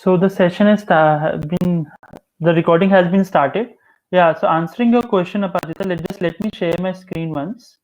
So the session has the recording has been started. Yeah, so answering your question, Apajita, let me share my screen once.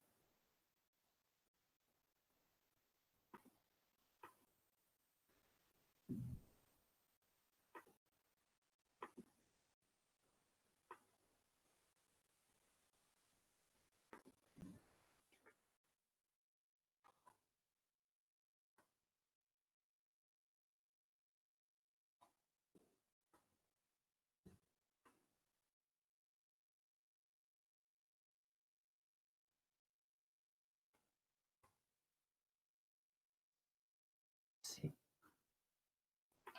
See,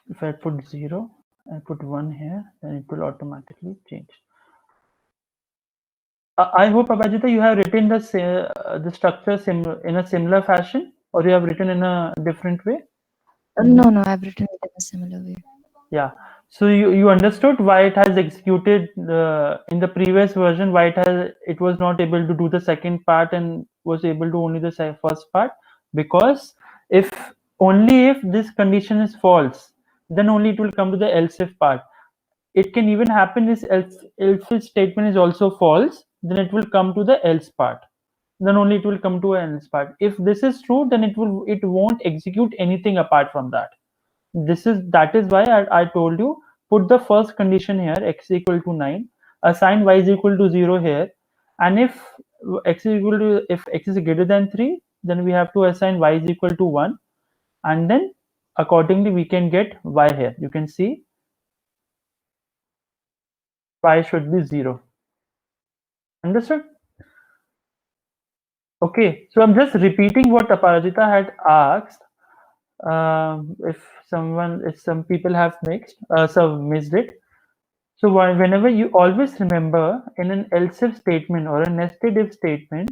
if I put 0, I put 1 here, then it will automatically change. I hope, Apajita, you have written the structure in a similar fashion, or you have written in a different way? No, I've written it in a similar way. Yeah. So you understood why it has executed in the previous version, why it was not able to do the second part and was able to only the first part, because if only if this condition is false, then only it will come to the else if part. It can even happen is if statement is also false, then it will come to the else part. Then only it will come to an else part. If this is true, then it won't execute anything apart from that. That is why I told you, put the first condition here, x equal to 9, assign y is equal to 0 here, and if x is greater than 3, then we have to assign y is equal to 1, and then accordingly we can get y here. You can see y should be 0. Understood? Okay, so I'm just repeating what Aparajita had asked. If some people have missed it. So whenever you always remember in an else if statement or a nested if statement,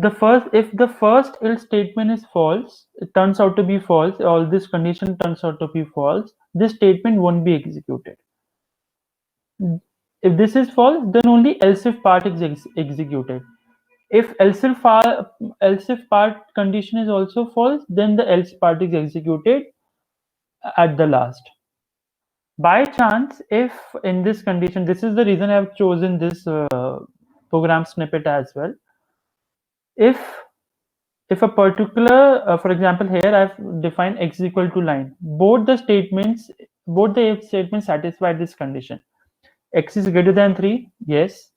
if the first else statement is false, it turns out to be false, or this condition turns out to be false, this statement won't be executed. If this is false, then only else if part is executed. If else if part condition is also false, then the else part is executed at the last. By chance, if in this condition, this is the reason I have chosen this program snippet as well. If a particular, for example, here I've defined x is equal to line. Both the if statements satisfy this condition. X is greater than 3, yes.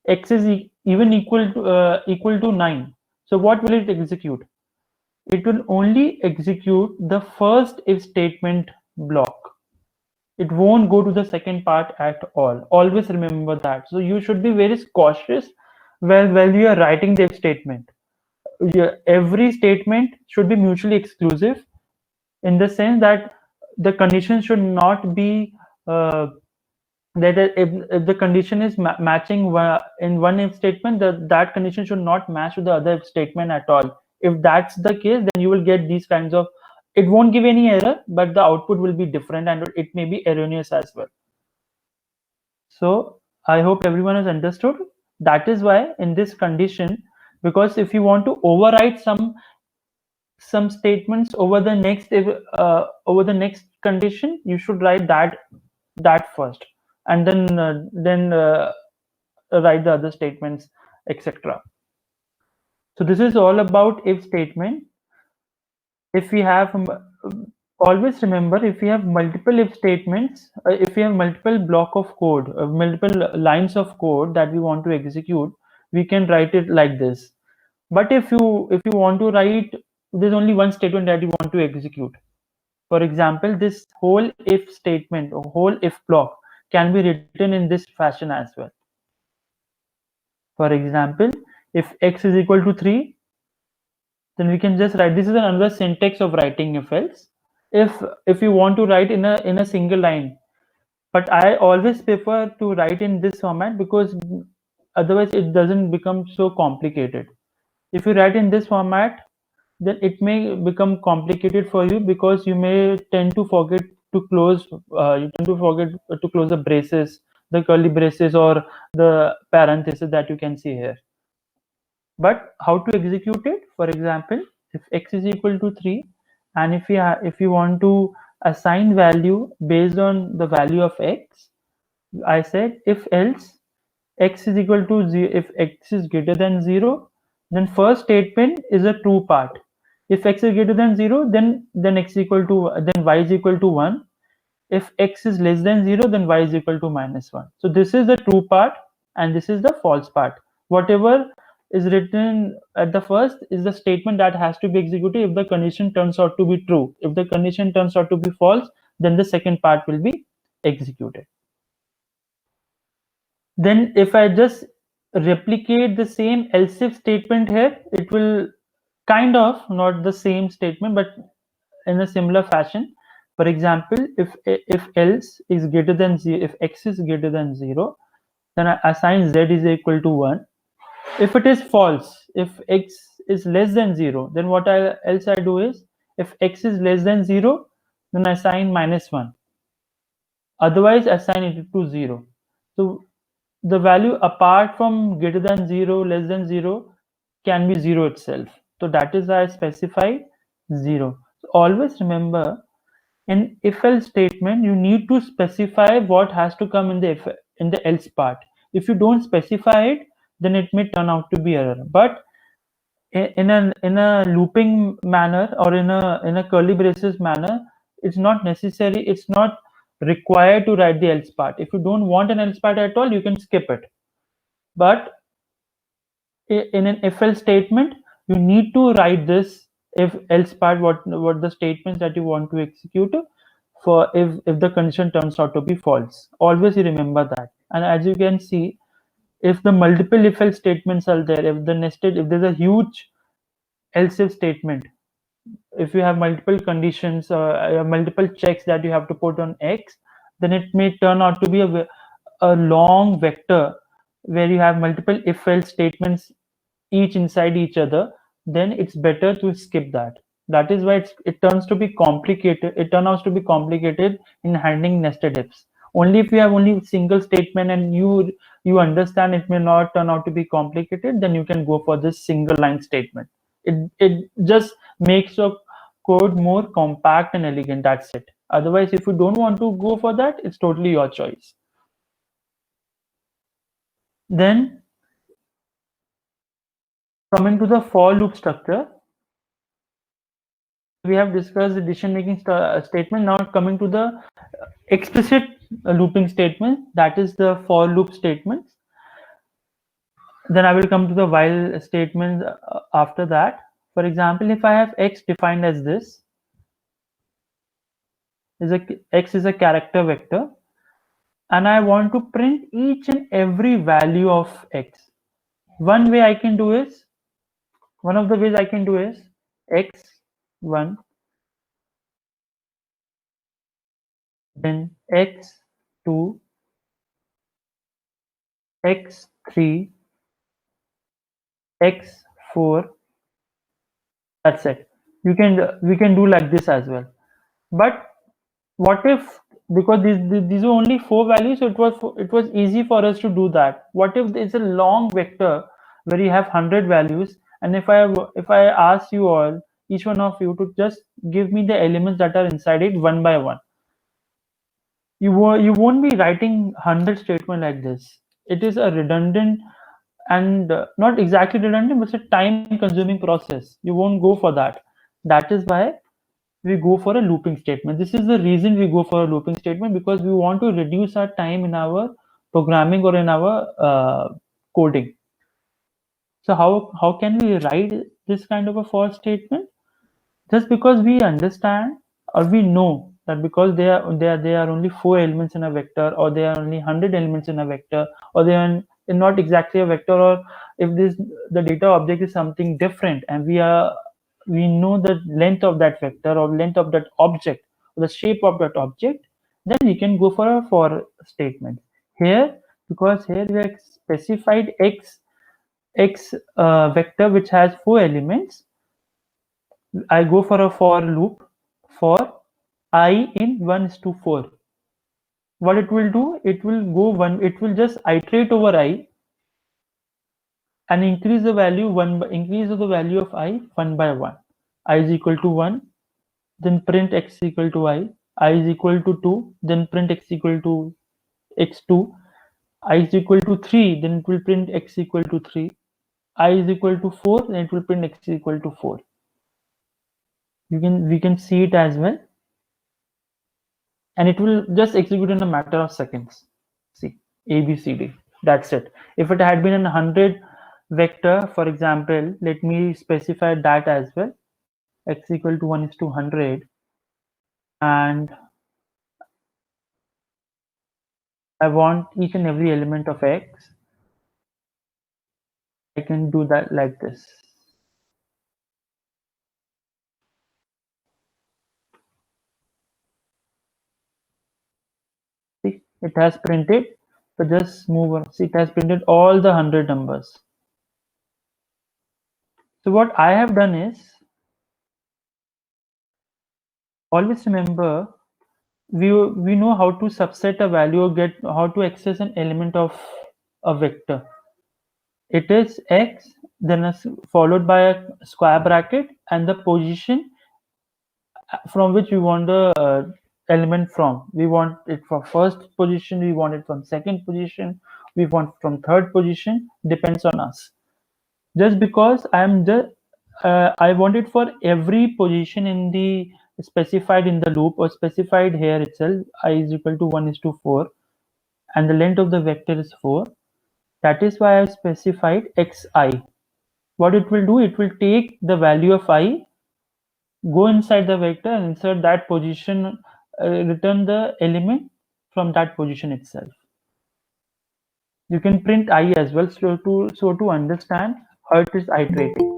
X is even equal to 9. So what will it execute? It will only execute the first if statement block. It won't go to the second part at all. Always remember that. So you should be very cautious when you are writing the if statement. Every statement should be mutually exclusive, in the sense that the condition should not be that if the condition is matching in one if statement, that condition should not match with the other if statement at all. If that's the case, then you will get these kinds of, it won't give any error, but the output will be different and it may be erroneous as well. So I hope everyone has understood. That is why in this condition, because if you want to override some statements over the next condition, you should write that first, and then write the other statements, etc. So this is all about if statement. If we have always remember, if we have multiple if statements, if we have multiple block of code, multiple lines of code that we want to execute, we can write it like this. But if you want to write, there's only one statement that you want to execute. For example, this whole if statement or whole if block can be written in this fashion as well. For example, if x is equal to 3, then we can just write, this is another syntax of writing if else. If you want to write in a single line, but I always prefer to write in this format, because otherwise it doesn't become so complicated. If you write in this format, then it may become complicated for you, because you may tend to forget to close the braces, the curly braces, or the parenthesis that you can see here. But how to execute it? For example, if x is equal to 3, and if you want to assign value based on the value of x. I said if else x is equal to 0, if x is greater than 0, then first statement is a true part. If x is greater than 0, then x is equal to, then y is equal to 1. If x is less than 0, then y is equal to -1. So this is the true part and this is the false part. Whatever is written at the first is the statement that has to be executed if the condition turns out to be true. If the condition turns out to be false, then the second part will be executed. Then if I just replicate the same else if statement here, it will kind of not the same statement, but in a similar fashion. For example, if else is greater than 0, if x is greater than 0, then I assign z is equal to 1. If it is false, if x is less than 0, then what else I do is, if x is less than 0, then I assign -1. Otherwise, assign it to 0. So the value apart from greater than 0, less than 0 can be 0 itself. So that is why I specify 0. So always remember, in if else statement, you need to specify what has to come in the in the else part. If you don't specify it, then it may turn out to be error. But in a looping manner, or in a curly braces manner, it's not necessary, it's not required to write the else part. If you don't want an else part at all, you can skip it. But in an if else statement, you need to write this if else part, what the statements that you want to execute for if the condition turns out to be false. Always you remember that. And as you can see, if the multiple if else statements are there, if there's a huge else if statement, if you have multiple conditions, multiple checks that you have to put on x, then it may turn out to be a long vector where you have multiple if else statements each inside each other. Then it's better to skip that. That is why it turns to be complicated. It turns out to be complicated in handling nested ifs. Only if you have only single statement and you understand it may not turn out to be complicated, then you can go for this single line statement. It just makes your code more compact and elegant. That's it. Otherwise, if you don't want to go for that, it's totally your choice. Then coming to the for loop structure, we have discussed the decision making statement. Now coming to the explicit looping statement, that is the for loop statements. Then I will come to the while statement after that. For example, if I have x defined as this, x is a character vector, and I want to print each and every value of x. One of the ways I can do is x1, then x2, x3, x4. That's it. We can do like this as well. But what if, because these are only 4 values, so it was easy for us to do that. What if it's a long vector where you have 100 values, and if I ask you all, each one of you, to just give me the elements that are inside it one by one, you won't be writing 100 statement like this. It is a redundant and not exactly redundant, but it's a time consuming process. You won't go for that. That is why we go for a looping statement. This is the reason we go for a looping statement, because we want to reduce our time in our programming or in our coding. So how can we write this kind of a for statement? Just because we understand or we know that because there are only 4 elements in a vector, or there are only 100 elements in a vector, or they are not exactly a vector, or if the data object is something different, and we know the length of that vector or length of that object or the shape of that object, then we can go for a for statement. Here, because here we have specified x vector which has 4 elements, I go for a for loop for I in 1 is to 4. What it will do, it will just iterate over I and increase the value increase of the value of I one by one. I is equal to 1, then print x is equal to I, I is equal to 2, then print x equal to x2. I is equal to 3, then it will print x equal to 3. I is equal to 4, then it will print x equal to 4. We can see it as well, and it will just execute in a matter of seconds. See, A, B, C, D. That's it. If it had been an 100 vector, for example, let me specify that as well. X equal to 1 is to 100, and I want each and every element of x. I can do that like this. See, it has printed. So just move on. See, it has printed all the 100 numbers. So what I have done is, always remember, we know how to subset a value or get how to access an element of a vector. It is x, then followed by a square bracket and the position from which we want the element from. We want it from first position, we want it from second position, we want from third position, depends on us. Just because I want it for every position in the specified in the loop or specified here itself. I is equal to 1 is to 4, and the length of the vector is 4. That is why I specified xi. What it will do, it will take the value of I, go inside the vector and insert that position, return the element from that position itself. You can print I as well, so to understand how it is iterating.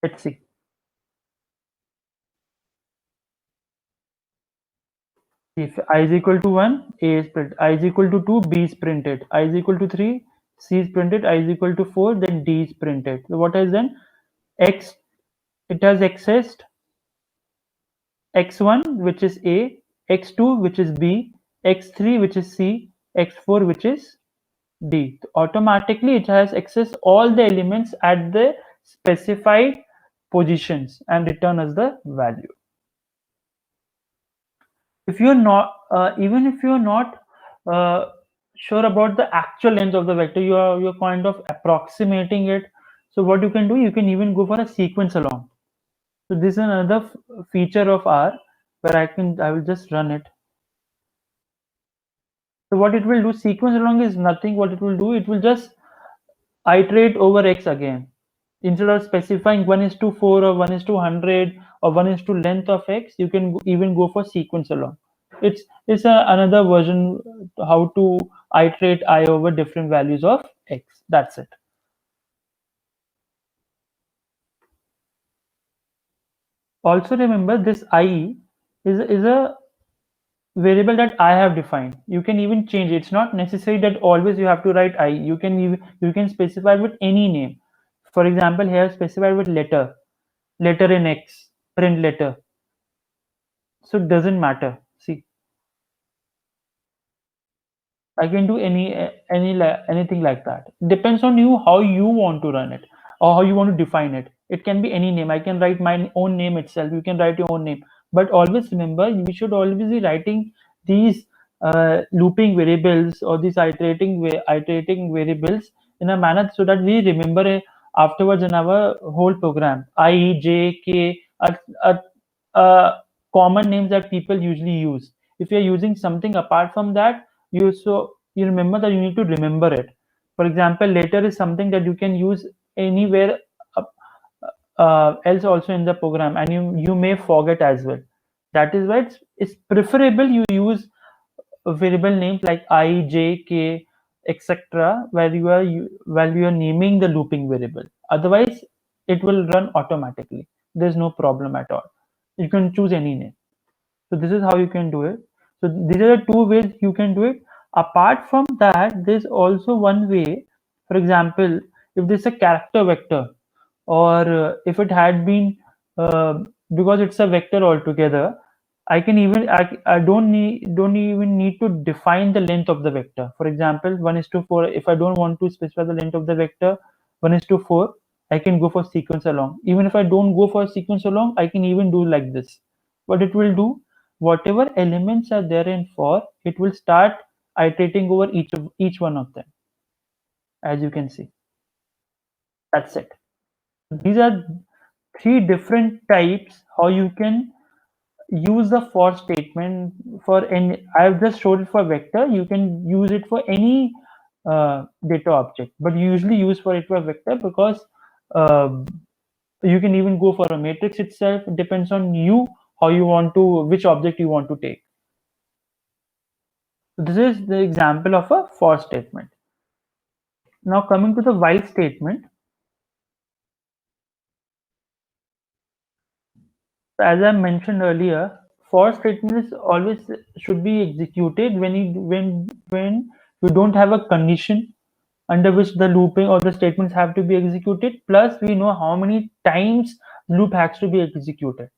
Let's see. If I is equal to 1, A is printed. I is equal to 2, B is printed. I is equal to 3, C is printed. I is equal to 4, then D is printed. So what has done? X, it has accessed x1, which is A, x2, which is B, x3, which is C, x4, which is D. Automatically, it has accessed all the elements at the specified positions and return as the value. If you're not, even if you're not sure about the actual length of the vector, you're kind of approximating it. So what you can do, you can even go for a sequence along. So this is another feature of R where I will just run it. So what it will do, sequence along is nothing. What it will do, it will just iterate over x again. Instead of specifying 1 is to 4 or 1 is to 100 or 1 is to length of x, you can even go for sequence along. It's another version how to iterate I over different values of x. That's it. Also remember, this I is a variable that I have defined. You can even change it. It's not necessary that always you have to write I. You can specify with any name. For example, here specified with letter in X, print letter. So it doesn't matter. See, I can do anything like that. Depends on you how you want to run it or how you want to define it. It can be any name. I can write my own name itself. You can write your own name. But always remember, we should always be writing these looping variables or these iterating variables in a manner so that we remember it afterwards in our whole program. I, J, K are common names that people usually use. If you're using something apart from that, you remember that you need to remember it. For example, later is something that you can use anywhere else also in the program, and you may forget as well. That is why it's preferable you use variable names like I, J, K, etc. While you are naming the looping variable. Otherwise, it will run automatically. There's no problem at all. You can choose any name. So this is how you can do it. So these are the two ways you can do it. Apart from that, there's also one way. For example, if this is a character vector, or if it had been because it's a vector altogether, I don't even need to define the length of the vector. For example, 1 is to 4. If I don't want to specify the length of the vector 1 is to 4, I can go for sequence along. Even if I don't go for sequence along, I can even do like this. What it will do, whatever elements are there in for, it will start iterating over each one of them, as you can see. That's it. These are three different types how you can use the for statement for any. I've just showed it for vector. You can use it for any data object, but you usually use for it for vector because uh, you can even go for a matrix itself. It depends on you how you want to, which object you want to take. So this is the example of a for statement. Now coming to the while statement. As I mentioned earlier, for statement is always should be executed when you don't have a condition under which the looping or the statements have to be executed. Plus, we know how many times loop has to be executed.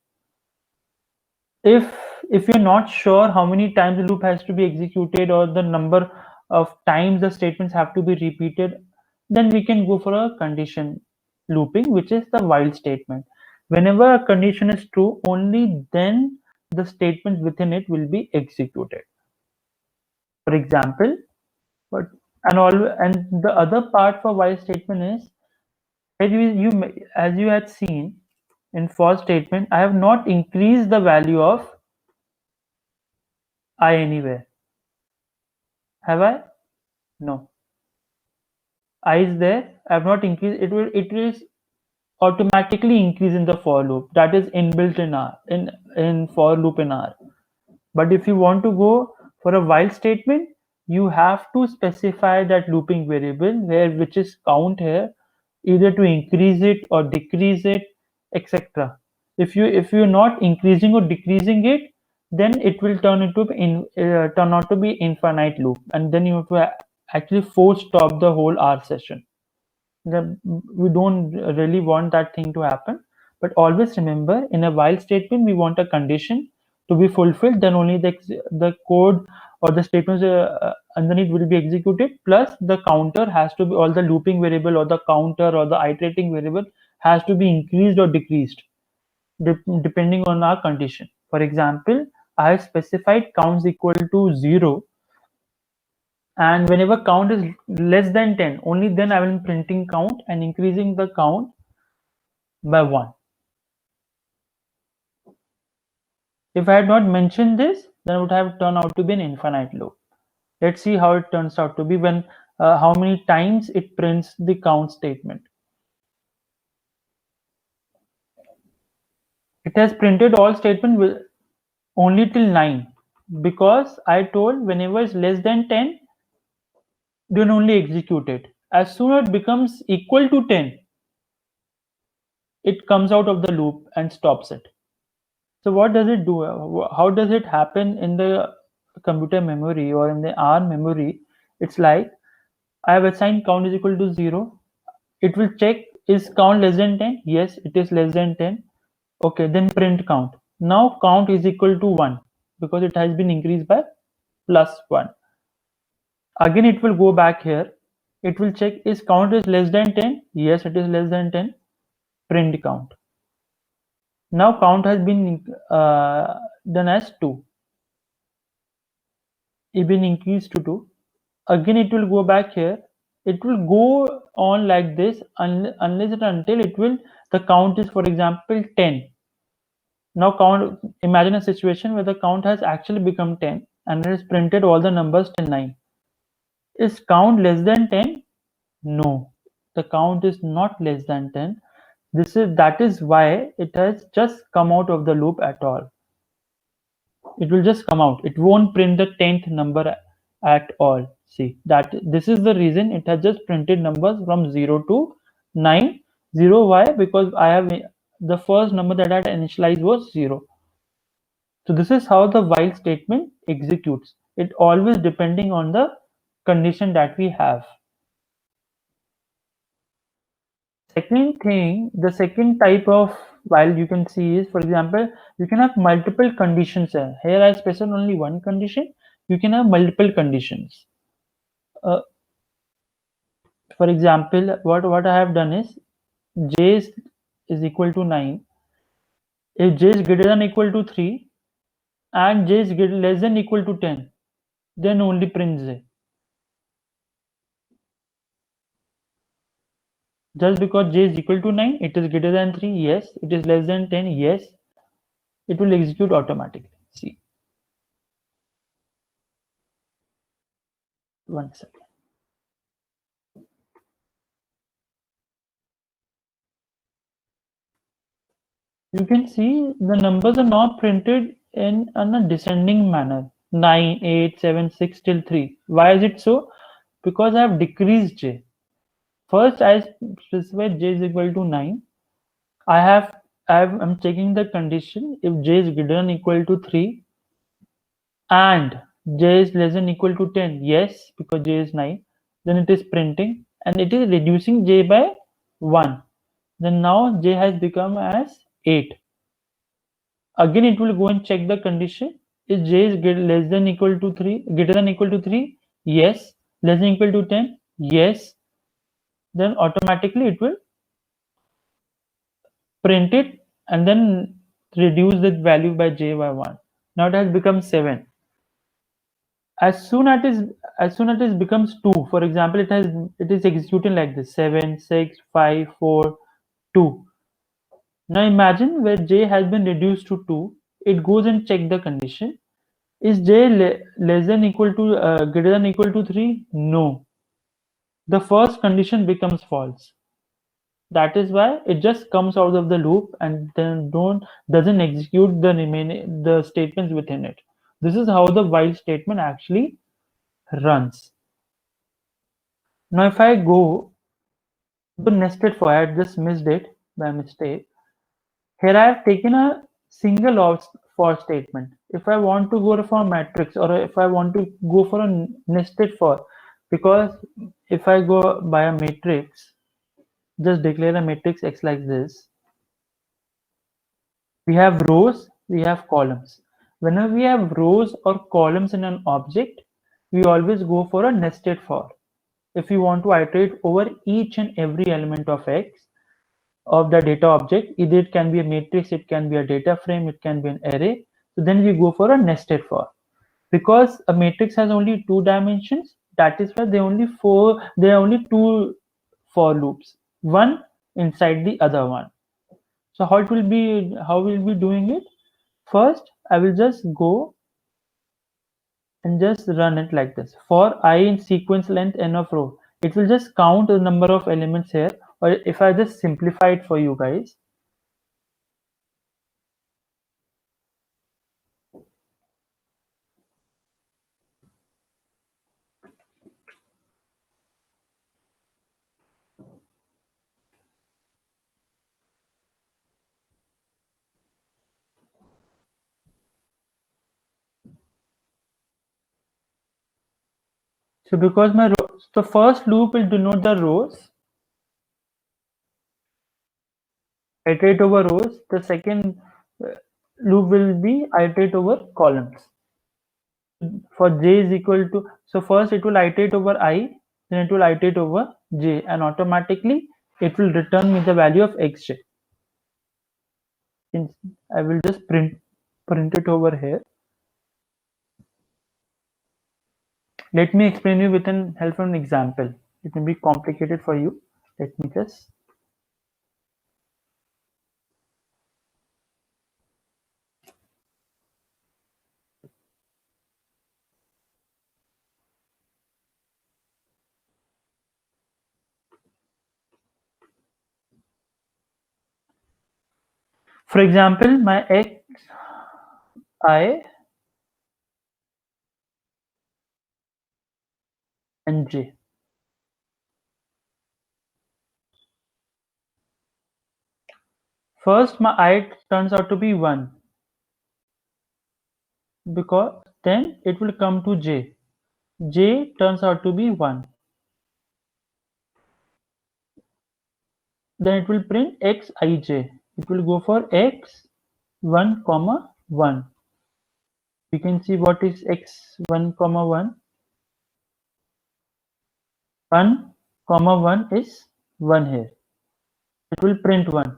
If you're not sure how many times the loop has to be executed or the number of times the statements have to be repeated, then we can go for a condition looping, which is the while statement. Whenever a condition is true, only then the statements within it will be executed. For example, but and the other part for while statement is as as you had seen in for statement, I have not increased the value of I anywhere. Have I? No. I is there. I have not increased. It is automatically increase in the for loop. That is inbuilt in R in for loop in R. But if you want to go for a while statement, you have to specify that looping variable where which is count here, either to increase it or decrease it, etc. If you're not increasing or decreasing it, then it will turn out to be infinite loop, and then you have to actually force stop the whole R session. We don't really want that thing to happen. But always remember, in a while statement, we want a condition to be fulfilled. Then only the code or the statements underneath will be executed. Plus, the counter has to be, all the looping variable or the counter or the iterating variable has to be increased or decreased depending on our condition. For example, I have specified counts equal to 0, and whenever count is less than 10, only then I will be printing count and increasing the count by 1. If I had not mentioned this, then it would have turned out to be an infinite loop. Let's see how it turns out to be when how many times it prints the count statement. It has printed all statement only till 9, because I told whenever it's less than 10, then only execute it. As soon as it becomes equal to 10, it comes out of the loop and stops it. So what does it do? How does it happen in the computer memory or in the R memory? It's like I have assigned count is equal to 0. It will check, is count less than 10? Yes, it is less than 10. Okay, then print count. Now count is equal to 1 because it has been increased by plus 1. Again, it will go back here. It will check, is count is less than 10? Yes, it is less than 10. Print count. Now count has been done as 2. It been increased to 2. Again, it will go back here. It will go on like this unless and until it will, the count is, for example, 10. Now count, imagine a situation where the count has actually become 10 and it has printed all the numbers till 9. Is count less than 10? No, the count is not less than 10. That is why it has just come out of the loop at all. It will just come out. It won't print the 10th number at all. See that this is the reason it has just printed numbers from 0 to 9. 0, why? Because I have the first number that I had initialized was 0. So this is how the while statement executes. It always depending on the condition that we have. Second thing, the second type of while you can see is, for example, you can have multiple conditions here. Here I specified only one condition. You can have multiple conditions. For example, what I have done is j is equal to 9, if j is greater than equal to 3 and j is less than equal to 10, then only print j. Just because j is equal to 9, it is greater than 3, yes. It is less than 10, yes. It will execute automatically. See, one second. You can see the numbers are not printed in a descending manner. 9, 8, 7, 6 till 3. Why is it so? Because I have decreased j. First, I specified j is equal to 9. I'm checking the condition if j is greater than equal to 3 and j is less than equal to 10. Yes, because j is 9. Then it is printing and it is reducing j by 1. Then now j has become as 8. Again, it will go and check the condition. Is j is less than equal to 3, greater than equal to 3? Yes. Less than equal to 10? Yes. Then automatically it will print it and then reduce the value by j by 1. Now it has become 7. As soon as it becomes 2, for example, it is executing like this: 7, 6, 5, 4, 2. Now imagine where j has been reduced to 2, it goes and check the condition. Is j less than equal to greater than equal to 3? No. The first condition becomes false. That is why it just comes out of the loop and then doesn't execute the statements within it. This is how the while statement actually runs. Now if I go to nested for, I had just missed it by mistake. Here I have taken a single for statement. If I want to go for a matrix or if I want to go for a nested for, because if I go by a matrix, just declare a matrix X like this. We have rows, we have columns. Whenever we have rows or columns in an object, we always go for a nested for. If you want to iterate over each and every element of X of the data object, either it can be a matrix, it can be a data frame, it can be an array. So then we go for a nested for. Because a matrix has only 2 dimensions, that is why there are only 2 for loops, one inside the other one. So how we'll be doing it? First, I will just go and just run it like this. For I in sequence length n of row, it will just count the number of elements here. Or if I just simplify it for you guys, so because the first loop will denote the rows, iterate over rows. The second loop will be iterate over columns. For j is equal to, so first it will iterate over I, then it will iterate over j, and automatically it will return me the value of xj. I will just print it over here. Let me explain you with an help from an example. It may be complicated for you. Let me just. For example, my x I and j. First, my I turns out to be 1 because then it will come to j. J turns out to be 1. Then it will print xij. It will go for x1 comma 1. We can see what is x1 comma 1. 1 comma 1 is 1 here. it will print 1.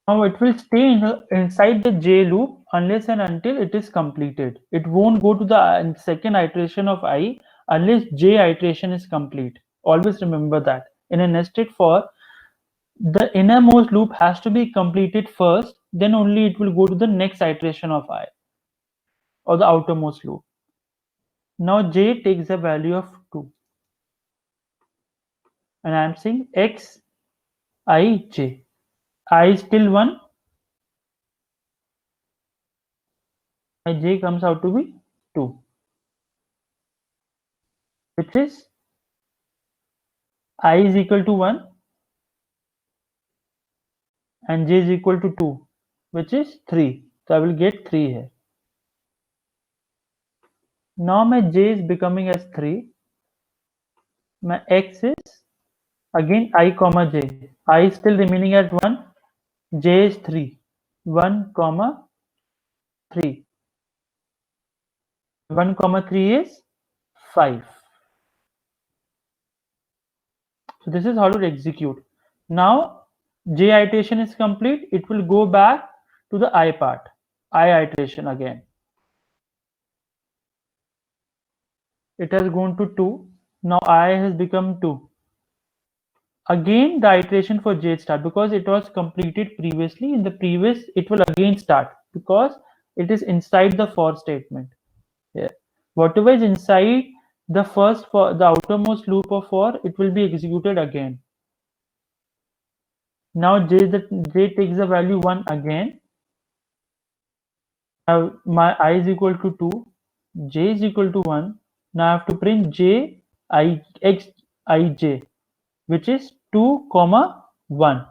Now it will stay inside the J loop unless and until it is completed. It won't go to the second iteration of I unless J iteration is complete. Always remember that. In a nested for, the innermost loop has to be completed first, then only it will go to the next iteration of I, or the outermost loop. Now J takes a value of 2. And I am saying X I J. I is still 1. My J comes out to be 2. Which is I is equal to 1 and J is equal to 2, which is 3. So I will get 3 here. Now my J is becoming as 3. My X is again I comma J. I is still remaining at 1. J is 3. 1 comma 3. 1 comma 3 is 5. So this is how to execute. Now J iteration is complete. It will go back to the I part. I iteration again. It has gone to 2. Now I has become 2. Again the iteration for J start, because it was completed previously. In the previous, it will again start because it is inside the for statement. Yeah. Whatever is inside the first, for the outermost loop of for, it will be executed again. Now J takes the value 1 again. Now my I is equal to 2, J is equal to 1. Now I have to print J I X I J, which is 2 comma 1,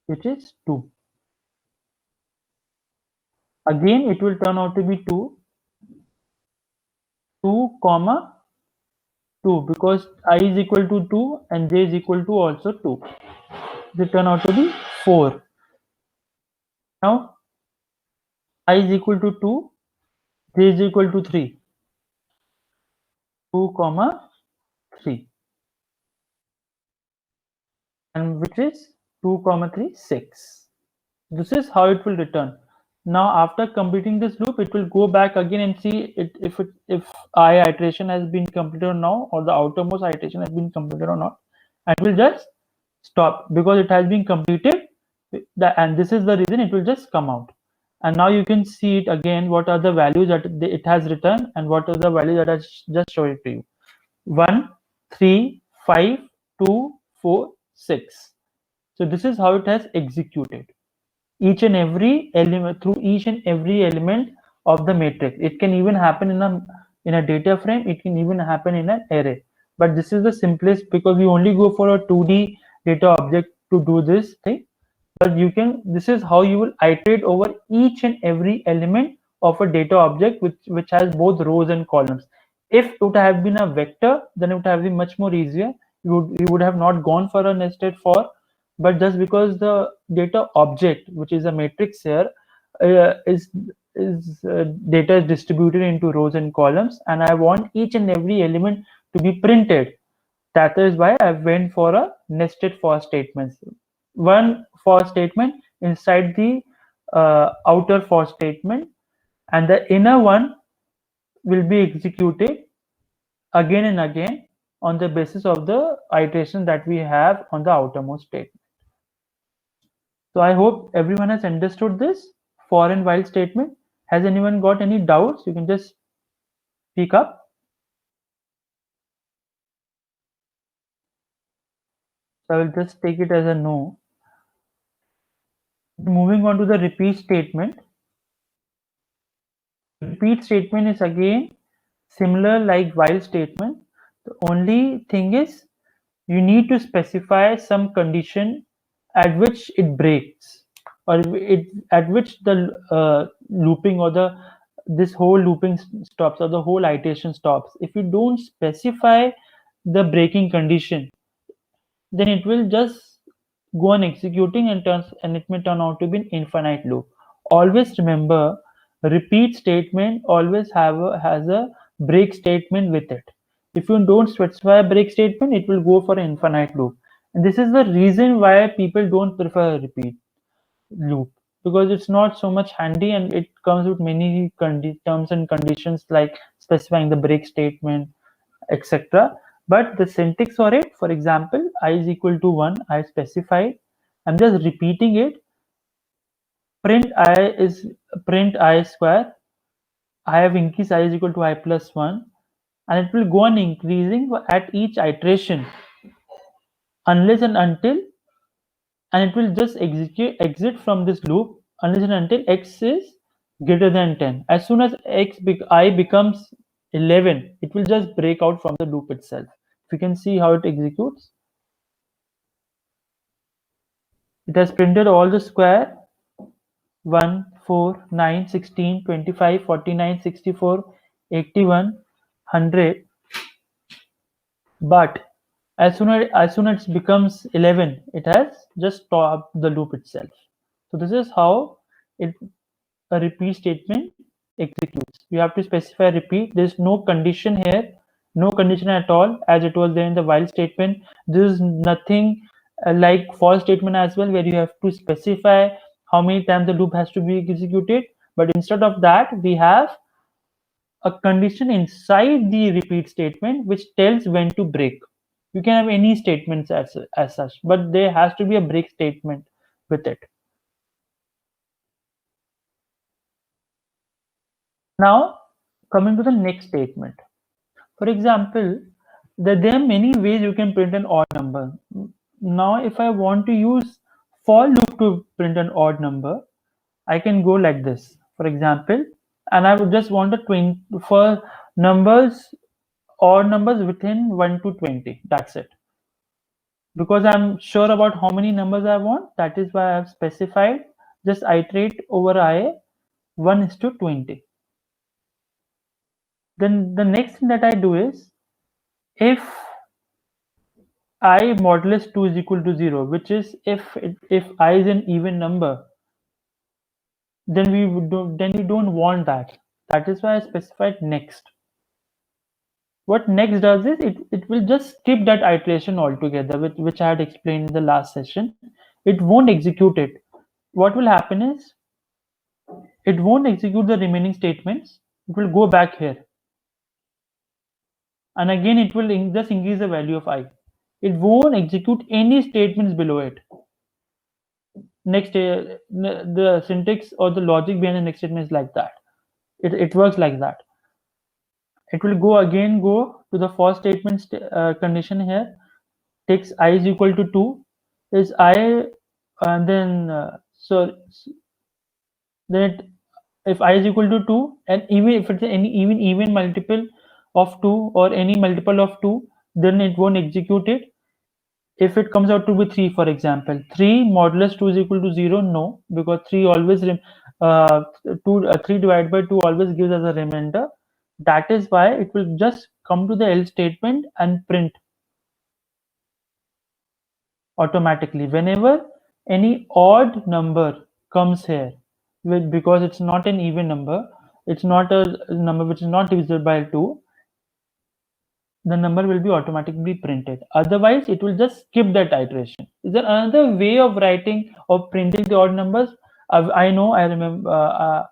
which is 2. Again it will turn out to be 2 comma 2, because I is equal to 2 and J is equal to also 2. They turn out to be 4. Now I is equal to 2, J is equal to 3. 2 comma 3, and which is 2 comma 3, 6. This is how it will return. Now after completing this loop, it will go back again and see if I iteration has been completed or not, or the outermost iteration has been completed or not, and it will just stop because it has been completed. And this is the reason it will just come out. And now you can see it again, what are the values that it has returned and what are the values that I just showed it to you. 1, 3, 5, 2, 4, 6. So this is how it has executed each and every element, through each and every element of the matrix. It can even happen in a data frame. It can even happen in an array. But this is the simplest, because we only go for a 2D data object to do this thing. But you can, this is how you will iterate over each and every element of a data object which has both rows and columns. If it would have been a vector, then it would have been much more easier. You would have not gone for a nested for, but just because the data object, which is a matrix here, is data is distributed into rows and columns, and I want each and every element to be printed. That is why I went for a nested for statements. One for statement inside the outer for statement, and the inner one will be executed again and again on the basis of the iteration that we have on the outermost statement. So I hope everyone has understood this for and while statement. Has anyone got any doubts? You can just speak up. So I will just take it as a no. Moving on to the repeat statement. Repeat statement is again similar like while statement. The only thing is you need to specify some condition at which it breaks, or at which the looping, or this whole looping stops, or the whole iteration stops. If you don't specify the breaking condition, then it will just go on executing and it may turn out to be an infinite loop. Always remember, repeat statement always has a break statement with it. If you don't specify a break statement, it will go for an infinite loop. And this is the reason why people don't prefer a repeat loop, because it's not so much handy and it comes with many terms and conditions like specifying the break statement, etc. But the syntax for it, for example, I is equal to 1, I specified, I'm just repeating it. Print I is print I square. I have increased I is equal to I plus 1, and it will go on increasing at each iteration unless and until, and it will just exit from this loop unless and until x is greater than 10. As soon as I becomes 11, it will just break out from the loop itself. If you can see how it executes, it has printed all the square 1, 4, 9, 16, 25, 49, 64, 81, 100. But as soon as it becomes 11, it has just stopped the loop itself. So this is how a repeat statement executes. You have to specify repeat. There's no condition here, no condition at all, as it was there in the while statement. This is nothing like for statement as well, where you have to specify how many times the loop has to be executed. But instead of that, we have a condition inside the repeat statement which tells when to break. You can have any statements as such, but there has to be a break statement with it. Now, coming to the next statement. For example, there are many ways you can print an odd number. Now, if I want to use for loop to print an odd number, I can go like this. For example, and I would just want a 20 for numbers, odd numbers within 1 to 20. That's it. Because I'm sure about how many numbers I want, that is why I've specified just iterate over I 1 is to 20. Then the next thing that I do is, if I modulus 2 is equal to 0, which is if I is an even number, then we don't want that. That is why I specified next. What next does is it will just skip that iteration altogether, which I had explained in the last session. It won't execute it. What will happen is, it won't execute the remaining statements. It will go back here, and again it will just increase the value of I. It won't execute any statements below it. Next, the syntax or the logic behind the next statement is like that. It works like that. It will go to the for statement condition here. Takes I is equal to 2, is I, and then if I is equal to 2, and even if it's any even multiple of 2 or any multiple of 2, then it won't execute it. If it comes out to be 3, for example, 3 modulus 2 is equal to 0, no, because 3 always 3 divided by 2 always gives us a remainder. That is why it will just come to the else statement and print automatically whenever any odd number comes here, because it's not an even number, it's not a number which is not divisible by 2, the number will be automatically printed. Otherwise, it will just skip that iteration. Is there another way of writing or printing the odd numbers? I know, I remember.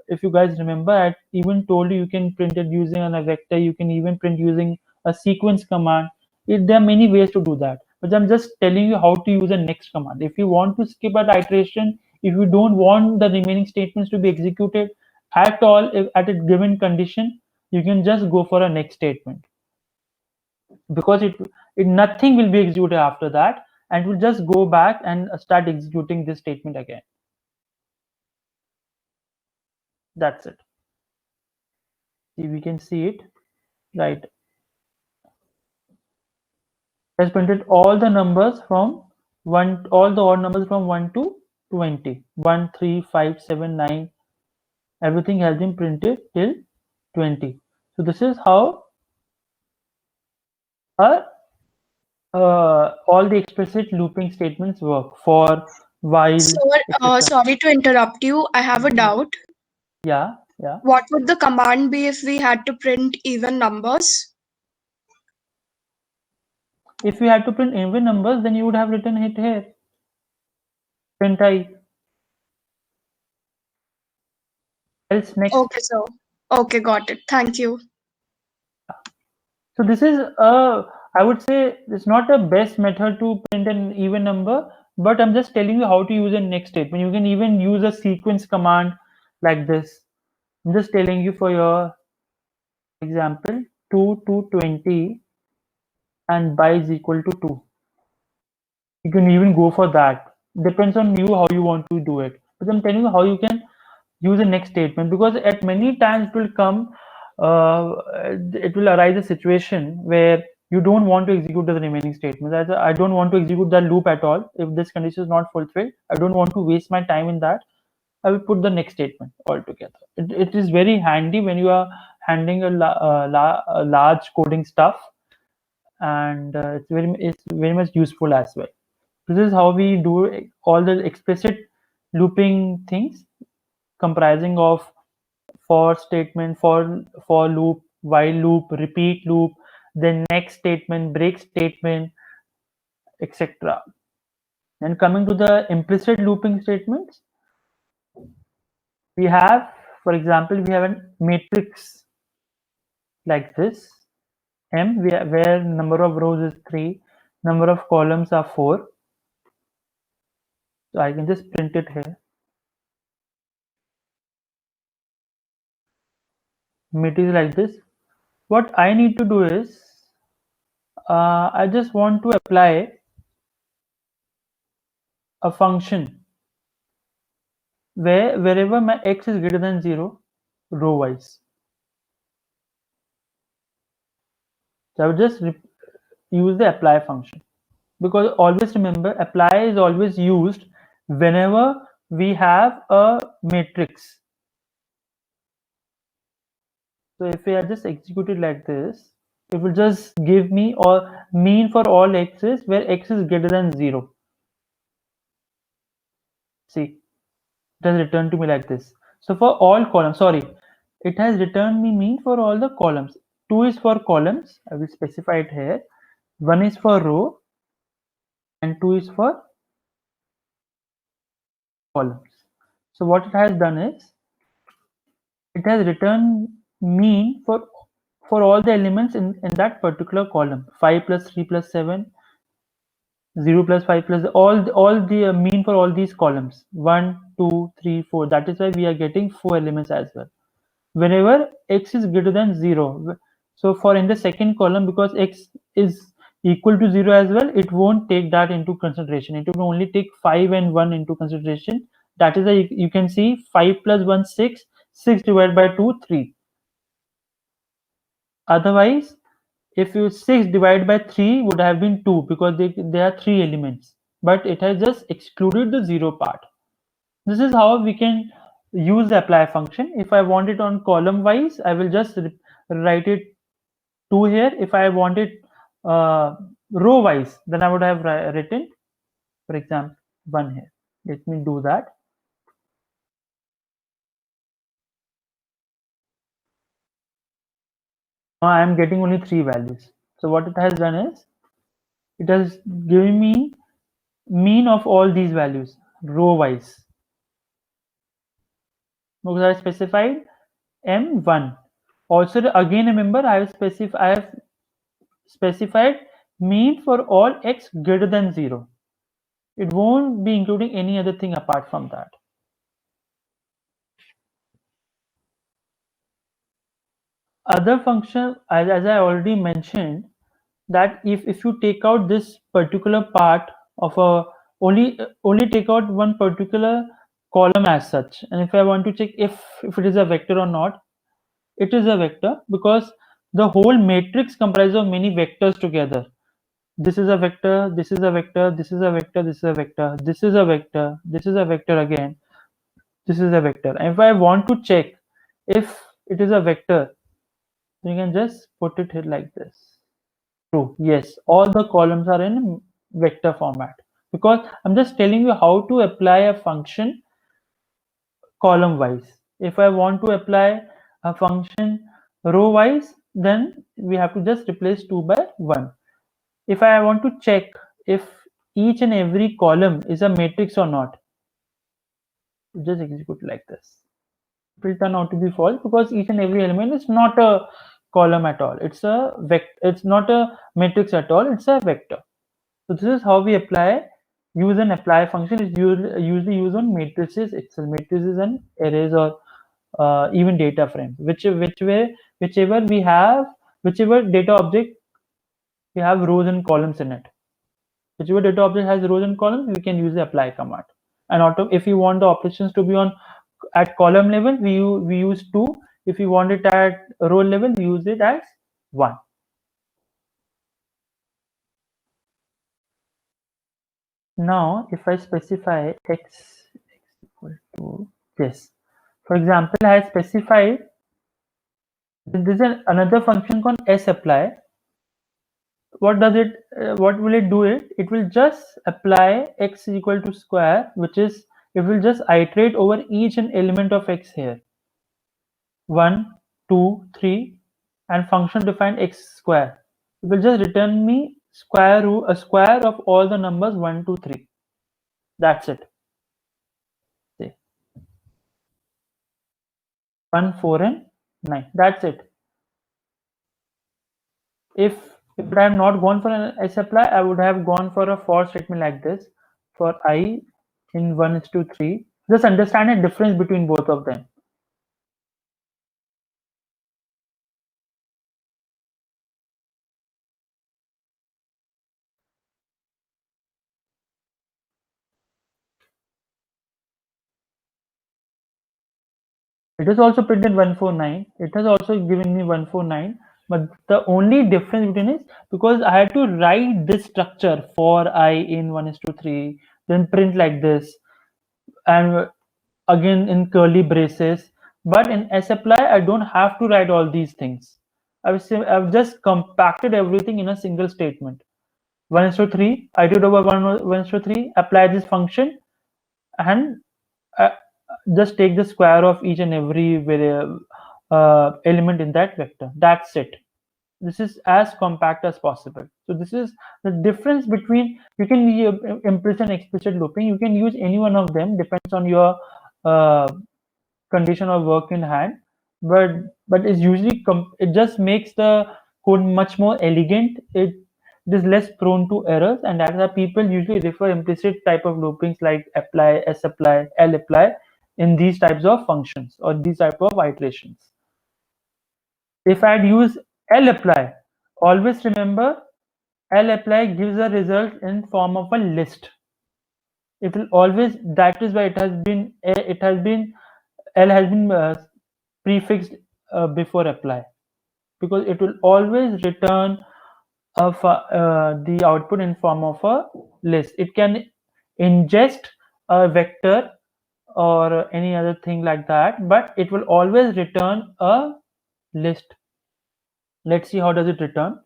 If you guys remember, I even told you can print it using a vector. You can even print using a sequence command. There are many ways to do that. But I'm just telling you how to use a next command. If you want to skip an iteration, if you don't want the remaining statements to be executed at all, at a given condition, you can just go for a next statement, because it nothing will be executed after that, and it will just go back and start executing this statement again. That's it. See, we can see it, right? It has printed all the numbers from all the odd numbers from 1 to 20. 1, 3, 5, 7, 9. Everything has been printed till 20. So this is how all the explicit looping statements work for while. Sir, sorry to interrupt you. I have a doubt. Yeah. What would the command be if we had to print even numbers? if you had to print even numbers, then you would have written it here. Print I. Else next. Okay, sir. Okay, got it. Thank you. So this is I would say it's not the best method to print an even number, but I'm just telling you how to use a next statement. You can even use a sequence command like this. I'm just telling you for your example, 2 to 20 and by is equal to 2. You can even go for that. Depends on you how you want to do it. But I'm telling you how you can use the next statement, because at many times it will come, it will arise a situation where you don't want to execute the remaining statements. I don't want to execute that loop at all. If this condition is not fulfilled, I don't want to waste my time in that. I will put the next statement altogether. It is very handy when you are handling a large coding stuff, and it's very much useful as well. This is how we do all the explicit looping things, comprising of for statement, for loop, while loop, repeat loop, then next statement, break statement, etc. And coming to the implicit looping statements, we have, for example, we have a matrix like this M, where number of rows is 3, number of columns are 4. So I can just print it here. Matrix like this. What I need to do is, I just want to apply a function wherever my x is greater than 0, row wise. So I would just use the apply function, because always remember, apply is always used whenever we have a matrix. So if I just execute it like this, it will just give me or mean for all x's where x is greater than 0. See, it has returned to me like this. So for all columns, sorry, it has returned me mean for all the columns. 2 is for columns, I will specify it here. 1 is for row and 2 is for columns. So what it has done is, it has returned mean for all the elements in that particular column. 5 plus 3 plus 7, 0 plus 5 plus all the mean for all these columns, 1, 2, 3, 4. That is why we are getting 4 elements as well. Whenever x is greater than 0, so for in the second column, because x is equal to 0 as well, it won't take that into consideration. It will only take 5 and 1 into consideration. That is why you can see 5 plus 1, 6, 6 divided by 2, 3. Otherwise, if you 6 divided by 3 would have been 2, because there are 3 elements, but it has just excluded the 0 part. This is how we can use the apply function. If I want it on column wise, I will just write it 2 here. If I want it row wise, then I would have written, for example, 1 here. Let me do that. Now I am getting only 3 values. So what it has done is, it has given me mean of all these values row wise, because I specified M1. Also, again remember, I have specified mean for all x greater than 0. It won't be including any other thing apart from that. Other function, as I already mentioned, that if you take out this particular part of a only take out one particular column as such, and if I want to check if it is a vector or not, it is a vector, because the whole matrix comprises of many vectors together. This is a vector, this is a vector, this is a vector, this is a vector, this is a vector, this is a vector again, this is a vector. And if I want to check if it is a vector, you can just put it here like this. True. Yes, all the columns are in vector format, because I'm just telling you how to apply a function column wise. If I want to apply a function row wise, then we have to just replace 2 by 1. if I want to check if each and every column is a matrix or not, just execute like this. It will turn out to be false because each and every element is not a column at all. It's a vector. It's not a matrix at all. It's a vector. So this is how we use an apply function. Is usually used on matrices itself, matrices and arrays, or even data frames. Whichever we have, whichever data object we have rows and columns in it. Whichever data object has rows and columns, we can use the apply command. And if you want the operations to be on at column level, we use 2. If you want it at row level, we use it as 1. Now, if I specify x equal to this, for example, I have specified this is another function called sapply. What does it? What will it do? It will just apply x equal to square, which is it will just iterate over each and element of x here. 1, 2, 3, and function defined x square. It will just return me a square of all the numbers 1, 2, 3. That's it. See. 1, 4, and 9. That's it. If I have not gone for an sapply, I would have gone for a for statement like this. For I in 1 is to 3. Just understand the difference between both of them. It is also printed 149. It has also given me 149. But the only difference between is because I had to write this structure for I in 1 is to 3, then print like this, and again in curly braces. But in sapply, I don't have to write all these things. I've just compacted everything in a single statement. 1 is to 3, I did over 1 is to 3, apply this function, and just take the square of each and every element in that vector. That's it. This is as compact as possible. So this is the difference between, you can use implicit and explicit looping. You can use any one of them, depends on your condition of work in hand. But it's usually it just makes the code much more elegant. It is less prone to errors, and that's why people usually refer implicit type of loopings like apply, sapply, lapply in these types of functions or these type of iterations. If I'd use lapply, always remember lapply gives a result in form of a list. It will always, that is why it has been L has been prefixed before apply, because it will always return the output in form of a list. It can ingest a vector or any other thing like that, but it will always return a list. Let's see how does it return.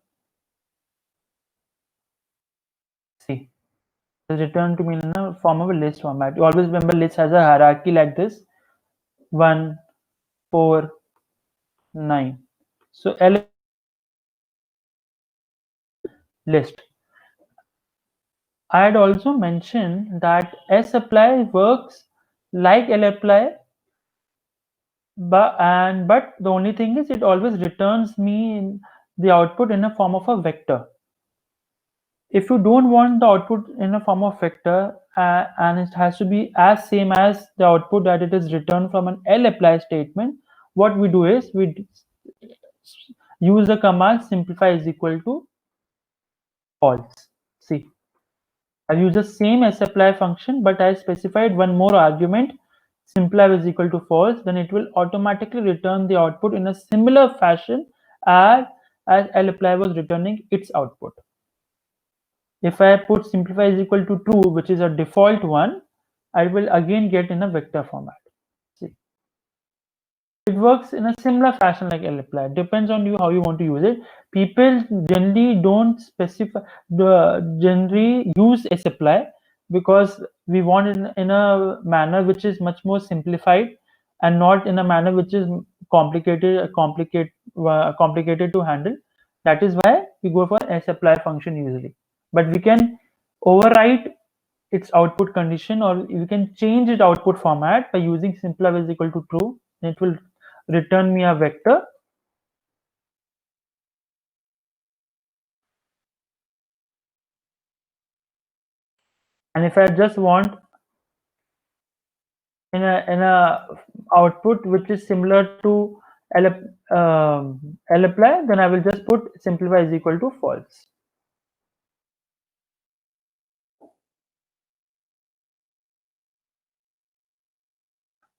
See, it's returned to me in the form of a list format. You always remember list has a hierarchy like this: 1, 4, 9. So L list. I had also mentioned that sapply works like lapply, but the only thing is it always returns me the output in a form of a vector. If you don't want the output in a form of vector and it has to be as same as the output that it is returned from an lapply statement, what we do is we use the command simplify is equal to false. See, I use the same sapply function, but I specified one more argument, simplify is equal to false. Then it will automatically return the output in a similar fashion as lapply was returning its output. If I put simplify is equal to true, which is a default one, I will again get in a vector format. See, it works in a similar fashion like lapply. Depends on you how you want to use it. People generally don't generally use sapply because we want it in a manner which is much more simplified and not in a manner which is complicated to handle. That is why we go for sapply function usually. But we can overwrite its output condition, or you can change its output format by using simpler is equal to true. It will return me a vector. And if I just want in a output which is similar to lapply, then I will just put simplify is equal to false.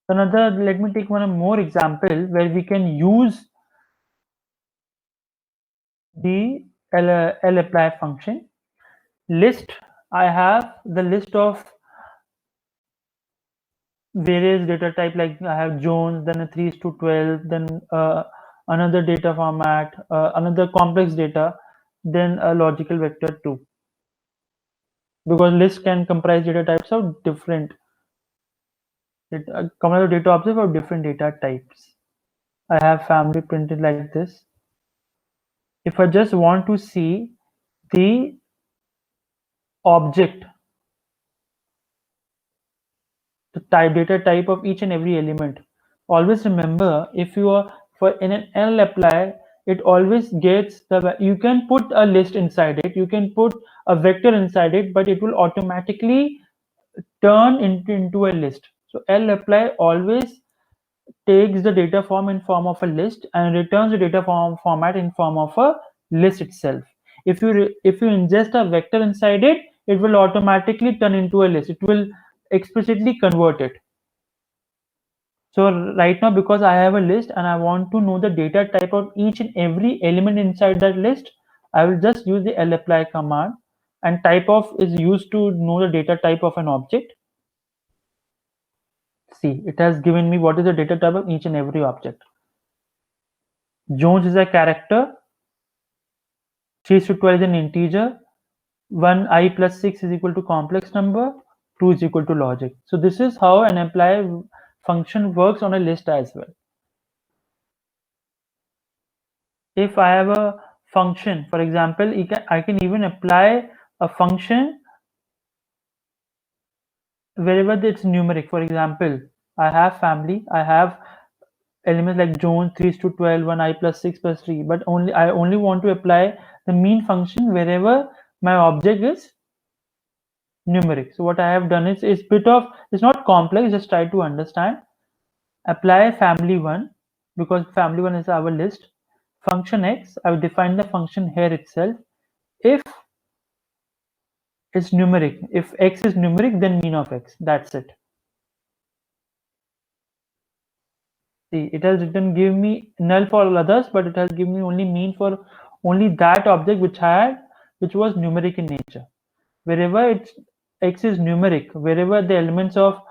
Another, let me take one more example where we can use the lapply function. List, I have the list of various data type, like I have Jones, then a 3:12, then another data format, another complex data, then a logical vector 2. Because list can comprise data types of different comprise data objects of different data types. I have family printed like this. If I just want to see the object, the data type of each and every element, always remember, if you are for in an lapply, it always gets the, you can put a list inside it, you can put a vector inside it, but it will automatically turn into a list. So lapply always takes the data form in form of a list and returns the data format in form of a list itself. If you ingest a vector inside it, it will automatically turn into a list. It will explicitly convert it. So right now, because I have a list and I want to know the data type of each and every element inside that list, I will just use the lapply command, and type of is used to know the data type of an object. See, it has given me what is the data type of each and every object. Jones is a character, 3:12 is an integer, 1 I plus 6 is equal to complex number, 2 is equal to logic. So this is how an apply function works on a list as well. If I have a function, for example, I can even apply a function wherever it's numeric. For example, I have family, I have elements like Jones, 3:12, 1I plus 6 plus 3, but I only want to apply the mean function wherever my object is numeric. So what I have done is it's not complex, just try to understand. Apply family 1, because family 1 is our list. Function x, I will define the function here itself. If it's numeric, if x is numeric, then mean of x, that's it. See, it has written give me null for all others, but it has given me only mean for only that object which was numeric in nature. Wherever x is numeric, wherever the elements of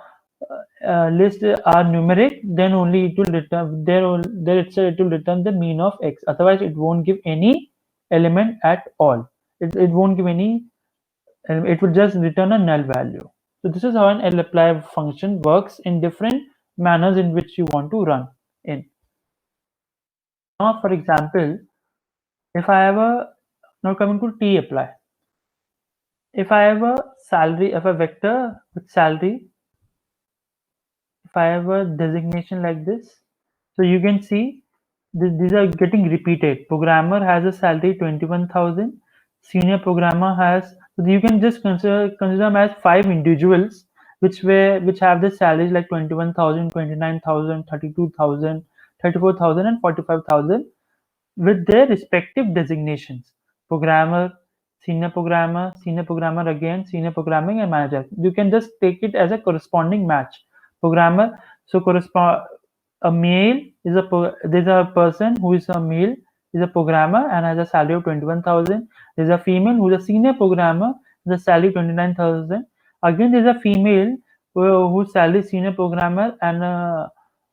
list are numeric, then only it will return there itself, it will return the mean of x. Otherwise, it won't give any element at all. It won't give any, it will just return a null value. So this is how an lapply function works in different manners in which you want to run in. Now, for example, if I have now coming to tapply, if I have a salary, if a vector with salary, if I have a designation like this, so you can see these are getting repeated. Programmer has a salary 21,000. Senior programmer has, so you can just consider them as 5 individuals which have the salaries like 21,000, 29,000, 32,000, 34,000, and 45,000 with their respective designations: programmer, senior programmer again, senior programming, and manager. You can just take it as a corresponding match. Programmer, so correspond a male is there's a person who is a male is a programmer and has a salary of 21,000. There's a female who is a senior programmer with a salary 29,000. Again, there's a female whose salary is senior programmer and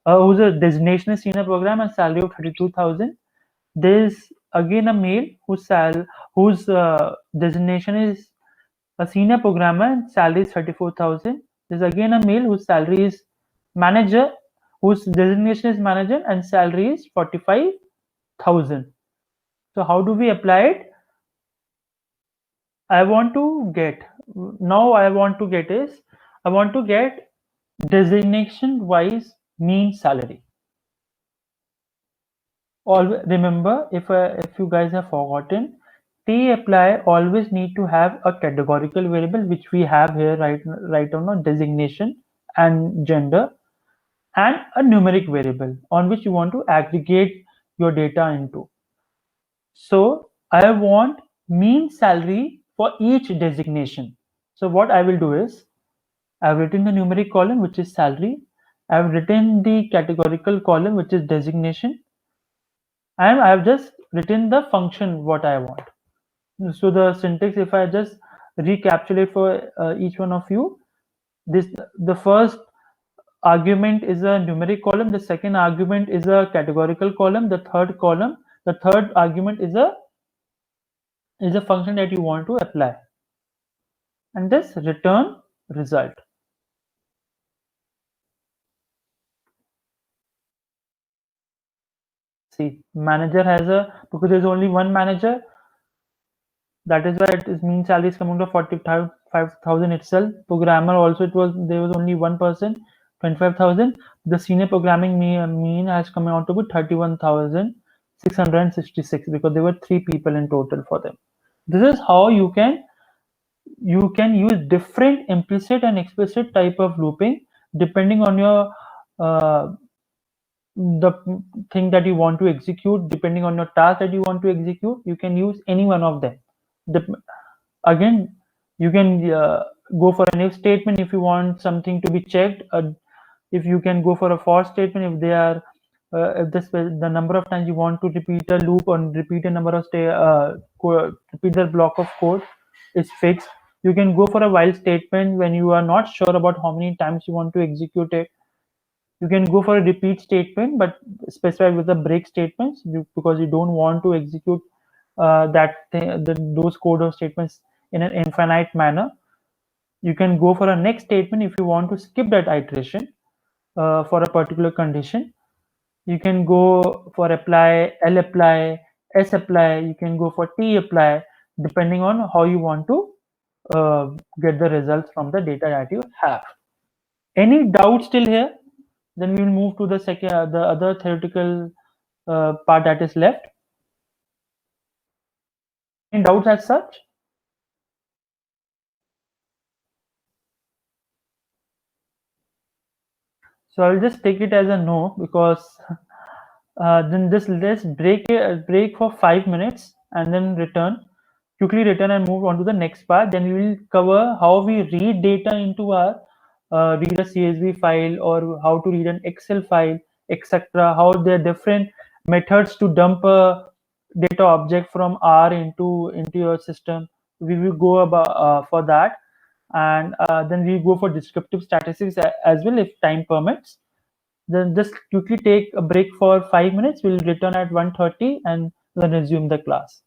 whose a designation is senior programmer and salary of 32,000. There's again a male whose designation is a senior programmer and salary is 34,000. There's again a male whose salary is manager, whose designation is manager and salary is 45,000. So how do we apply it? I want to get is I want to get designation wise mean salary. Remember, if you guys have forgotten, tapply always need to have a categorical variable, which we have here right on, designation and gender, and a numeric variable on which you want to aggregate your data into. So I want mean salary for each designation. So what I will do is I've written the numeric column, which is salary. I've written the categorical column, which is designation, and I've just written the function what I want. So the syntax, if I just recapitulate for each one of you, the first argument is a numeric column, the second argument is a categorical column, the third argument is a function that you want to apply, and this return result. See, manager has because there's only one manager, that is why it is mean salary is coming to 45,000 itself. Programmer also, there was only one person, 25,000. The senior programming mean has come out to be 31,666 because there were 3 people in total for them. This is how you can use different implicit and explicit type of looping depending on your the thing that you want to execute. Depending on your task that you want to execute, you can use any one of them. Again, you can go for an if statement if you want something to be checked. If you can go for a for statement if they are if the number of times you want to repeat a loop or repeat a number of repeat the block of code is fixed. You can go for a while statement when you are not sure about how many times you want to execute it. You can go for a repeat statement, but specify with the break statements because you don't want to execute those code or statements in an infinite manner. You can go for a next statement if you want to skip that iteration for a particular condition. You can go for apply, L apply, S apply. You can go for T apply, depending on how you want to get the results from the data that you have. Any doubt still here? Then we will move to the other theoretical part that is left. Any doubts as such? So I'll just take it as a no because then let's break for 5 minutes and then quickly return and move on to the next part. Then we will cover how we read data into our read a CSV file or how to read an Excel file, etc. How there are different methods to dump a data object from R into your system. We will go about for that, and then we go for descriptive statistics as well if time permits. Then just quickly take a break for 5 minutes. We'll return at 1:30 and then resume the class.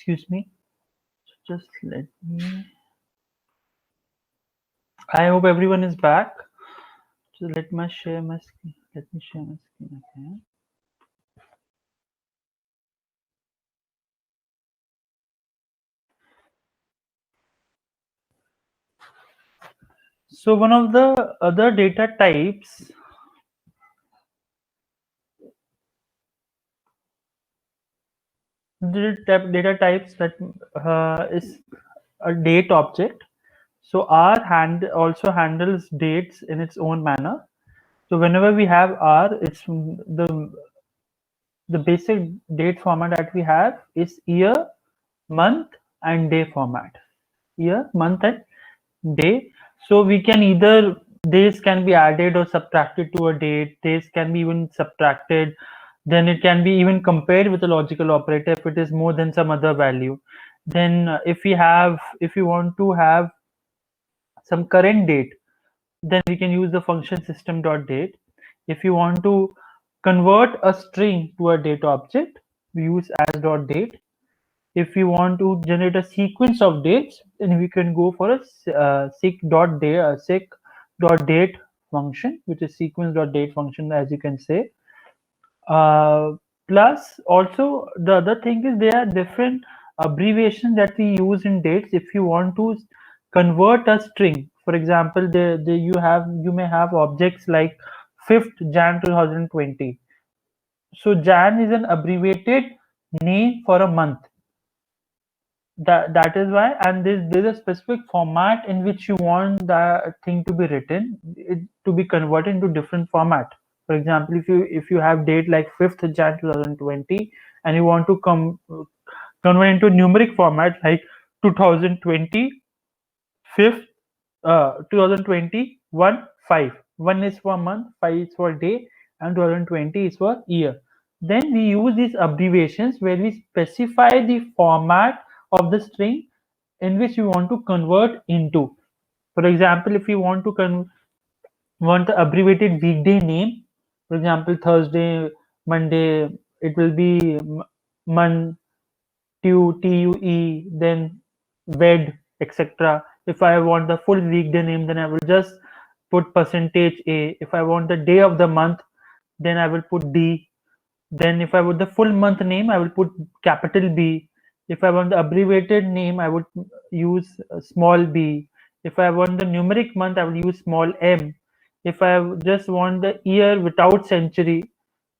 excuse me. Just let me. I hope everyone is back. So let me share my screen. Let me share my screen again. So one of the other data types data types that is a date object. So R also handles dates in its own manner. So whenever we have R, it's the basic date format that we have is year, month, and day format. Year, month, and day. So we can either days can be added or subtracted to a date. Days can be even subtracted. Then it can be even compared with a logical operator if it is more than some other value. Then if you want to have some current date, then we can use the function system.date. If you want to convert a string to a date object, we use as.date. If you want to generate a sequence of dates, then we can go for a seq.date function, which is sequence.date function, as you can say. Plus, also the other thing is there are different abbreviations that we use in dates. If you want to convert a string, for example, you may have objects like 5th Jan 2020. So Jan is an abbreviated name for a month. That is why, and there's a specific format in which you want the thing to be written, to be converted into different format. For example, if you have date like 5th Jan 2020 and you want to convert into numeric format like 2020 5th 2020 5. 1 is for month, 5 is for day, and 2020 is for year. Then we use these abbreviations where we specify the format of the string in which we want to convert into. For example, if you want to want the abbreviated weekday name, for example, Thursday, Monday, it will be Mon, TUE, then WED, etc. If I want the full weekday name, then I will just put %A. If I want the day of the month, then I will put D. Then if I want the full month name, I will put capital B. If I want the abbreviated name, I would use small b. If I want the numeric month, I will use small m. If I just want the year without century,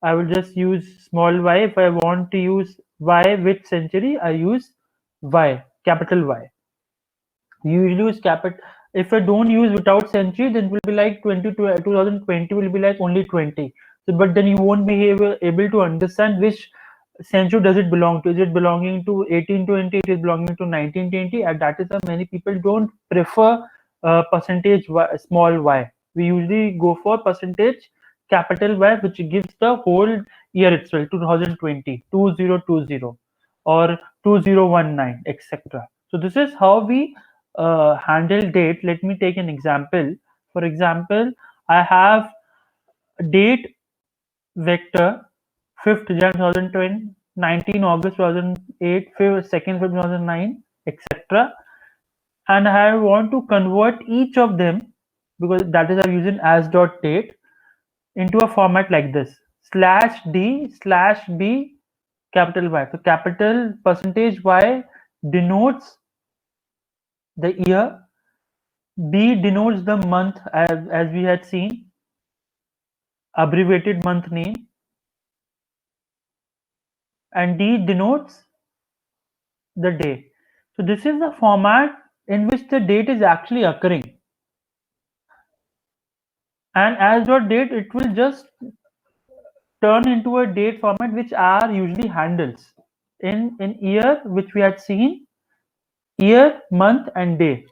I will just use small y. If I want to use y with century, I use y, capital Y. You use capital. If I don't use without century, then it will be like 2020 will be like only 20. So, but then you won't be able to understand which century does it belong to. Is it belonging to 1820? It is belonging to 1920. And that is why many people don't prefer percentage y, small y. We usually go for percentage capital Y, which gives the whole year itself, 2020, 2020, or 2019, etc. So this is how we handle date. Let me take an example. For example, I have a date vector 5th Jan 2020, 19 August 2008, 2nd February 2009, etc. And I want to convert each of them, because that is I'm using as.date, into a format like this: /D/B capital Y. So capital %Y denotes the year, B denotes the month, as we had seen, abbreviated month name, and D denotes the day. So this is the format in which the date is actually occurring. And as.date, it will just turn into a date format which R usually handles. In year, which we had seen, year, month, and day.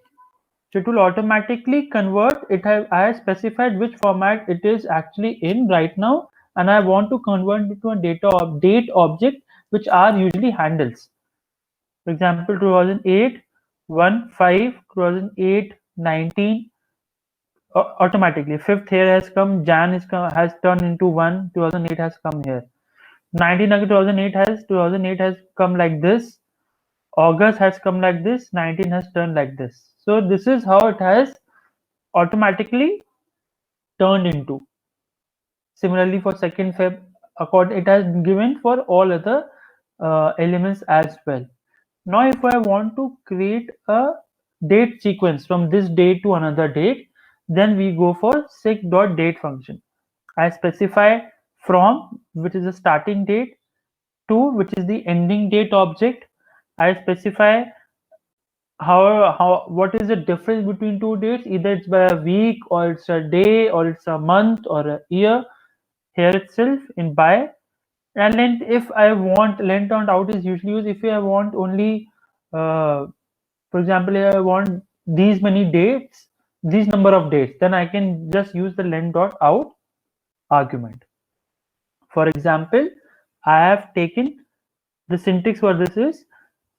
So it will automatically convert it. I have specified which format it is actually in right now, and I want to convert it to a date object which R usually handles. For example, 2008 5, 2008 19, automatically 5th here has come, Jan has turned into 1, 2008 has come here. 19 again, 2008 has come like this. August has come like this, 19 has turned like this. So this is how it has automatically turned into. Similarly, for 2nd Feb, it has given for all other elements as well. Now, if I want to create a date sequence from this date to another date, then we go for sec.date function. I specify from, which is the starting date, to, which is the ending date object. I specify what is the difference between two dates. Either it's by a week, or it's a day, or it's a month, or a year. Here itself in by. And length, if I want, length on out is usually used if I want only, for example, if I want these many dates, these number of dates, then I can just use the length dot out argument. For example, I have taken the syntax for this is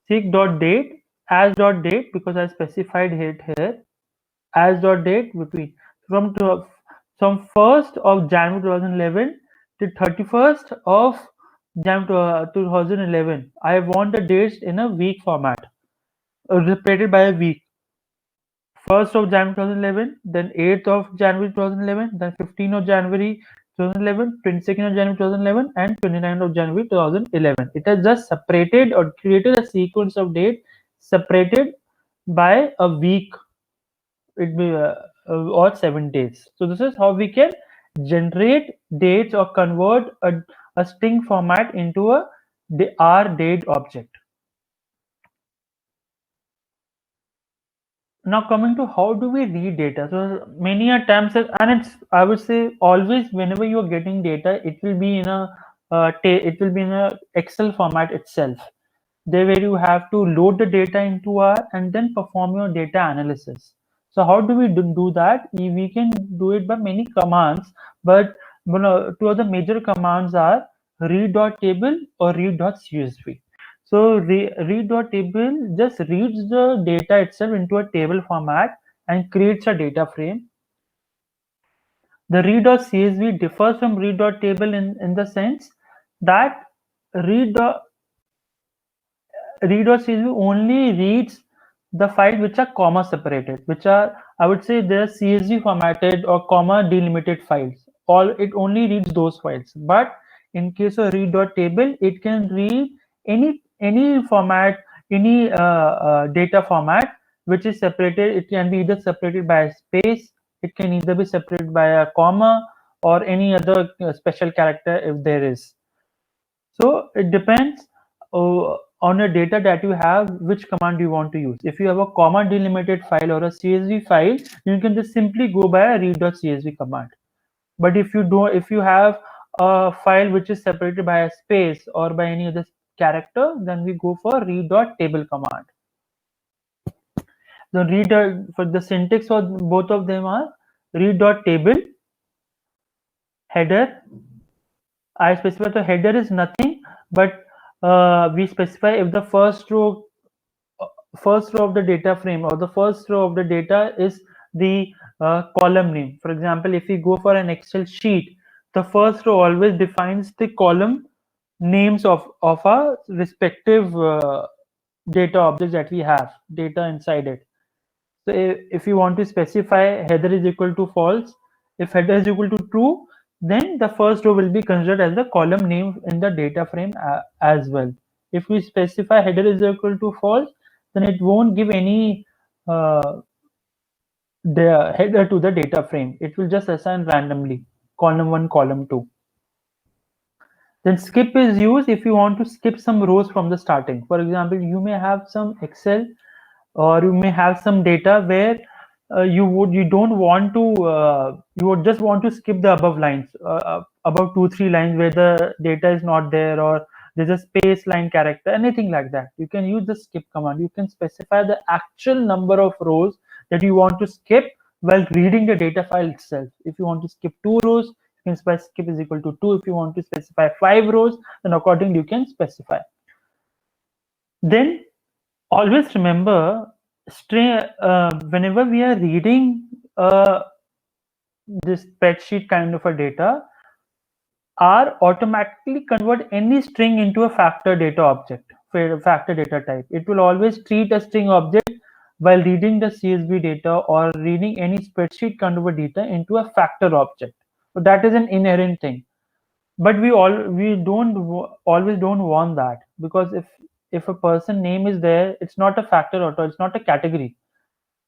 sec.date as dot date, because I specified it here as dot date between from 1st of January 2011 to 31st of January 2011. I want the dates in a week format, separated by a week. 1st of January 2011, then 8th of January 2011, then 15th of January 2011, 22nd of January 2011, and 29th of January 2011. It has just separated or created a sequence of dates separated by a week. It be or 7 days. So this is how we can generate dates or convert a string format into a R date object. Now coming to how do we read data. So many a times, and it's, I would say, always whenever you are getting data, it will be in a Excel format itself, there where you have to load the data into R and then perform your data analysis. So how do we do that? We can do it by many commands, but two of the major commands are read.table or read.csv. So read.table just reads the data itself into a table format and creates a data frame. The read.csv differs from read.table in the sense that read.csv only reads the files which are comma separated, which are, I would say, they're CSV formatted or comma delimited files. It only reads those files. But in case of read.table, it can read any format, any data format which is separated. It can be either separated by a space, it can either be separated by a comma, or any other special character if there is. So it depends on your data that you have, which command you want to use. If you have a comma delimited file or a CSV file, you can just simply go by a read.csv command. But if you have a file which is separated by a space or by any other character, then we go for read.table command. The for the syntax for both of them are read.table header. I specify the header is nothing, but we specify if the first row of the data frame or the first row of the data is the column name. For example, if we go for an Excel sheet, the first row always defines the column names of our respective data objects that we have, data inside it. So if you want to specify header is equal to false, if header is equal to true, then the first row will be considered as the column name in the data frame as well. If we specify header is equal to false, then it won't give any the header to the data frame. It will just assign randomly column 1, column 2. Then skip is used if you want to skip some rows from the starting. For example, you may have some Excel or you may have some data where you would just want to skip the above lines, above 2-3 lines where the data is not there, or there's a space line character, anything like that. You can use the skip command. You can specify the actual number of rows that you want to skip while reading the data file itself. If you want to skip 2 rows, you can specify skip is equal to 2. If you want to specify 5 rows, then accordingly you can specify. Then always remember, whenever we are reading this spreadsheet kind of a data, R automatically convert any string into a factor data object. factor data type. It will always treat a string object while reading the CSV data or reading any spreadsheet convert data into a factor object. So that is an inherent thing. But we don't always don't want that, because if a person name is there, it's not a factor or it's not a category.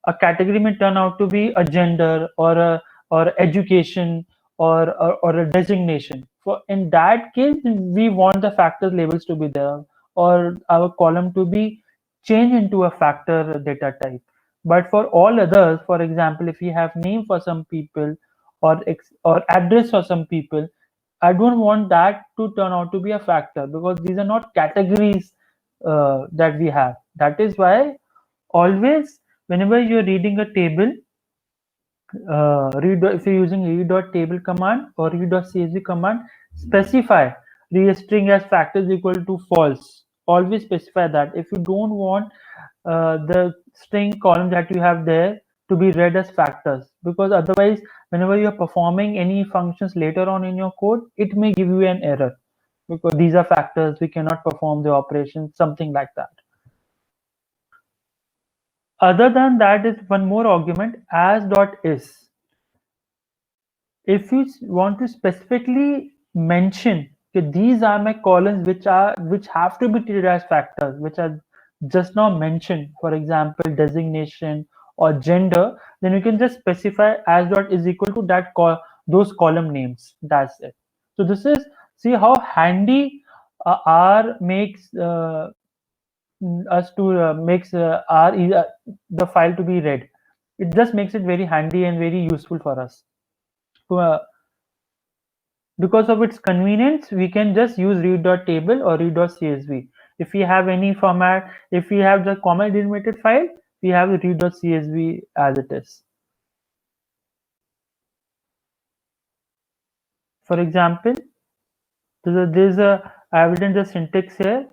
A category may turn out to be a gender or education or a designation. For in that case, we want the factor labels to be there, or our column to be changed into a factor data type. But for all others, for example, if we have name for some people or address for some people, I don't want that to turn out to be a factor, because these are not categories that we have. That is why always, whenever you're reading a table, if you're using read.table command or read.csv command, specify read string as factors equal to false. Always specify that. If you don't want the string column that you have there to be read as factors, because otherwise, whenever you're performing any functions later on in your code, it may give you an error because these are factors, we cannot perform the operation, something like that. Other than that is one more argument, as.is. If you want to specifically mention that these are my columns which have to be treated as factors, which are just now mentioned, for example, designation or gender, then you can just specify as.is is equal to those column names. That's it. So this is, see how handy R makes us to makes the file to be read. It just makes it very handy and very useful for us. Because of its convenience, we can just use read.table or read.csv. If we have any format, if we have the comma delimited file, we have the read.csv as it is. For example, I have written the syntax here.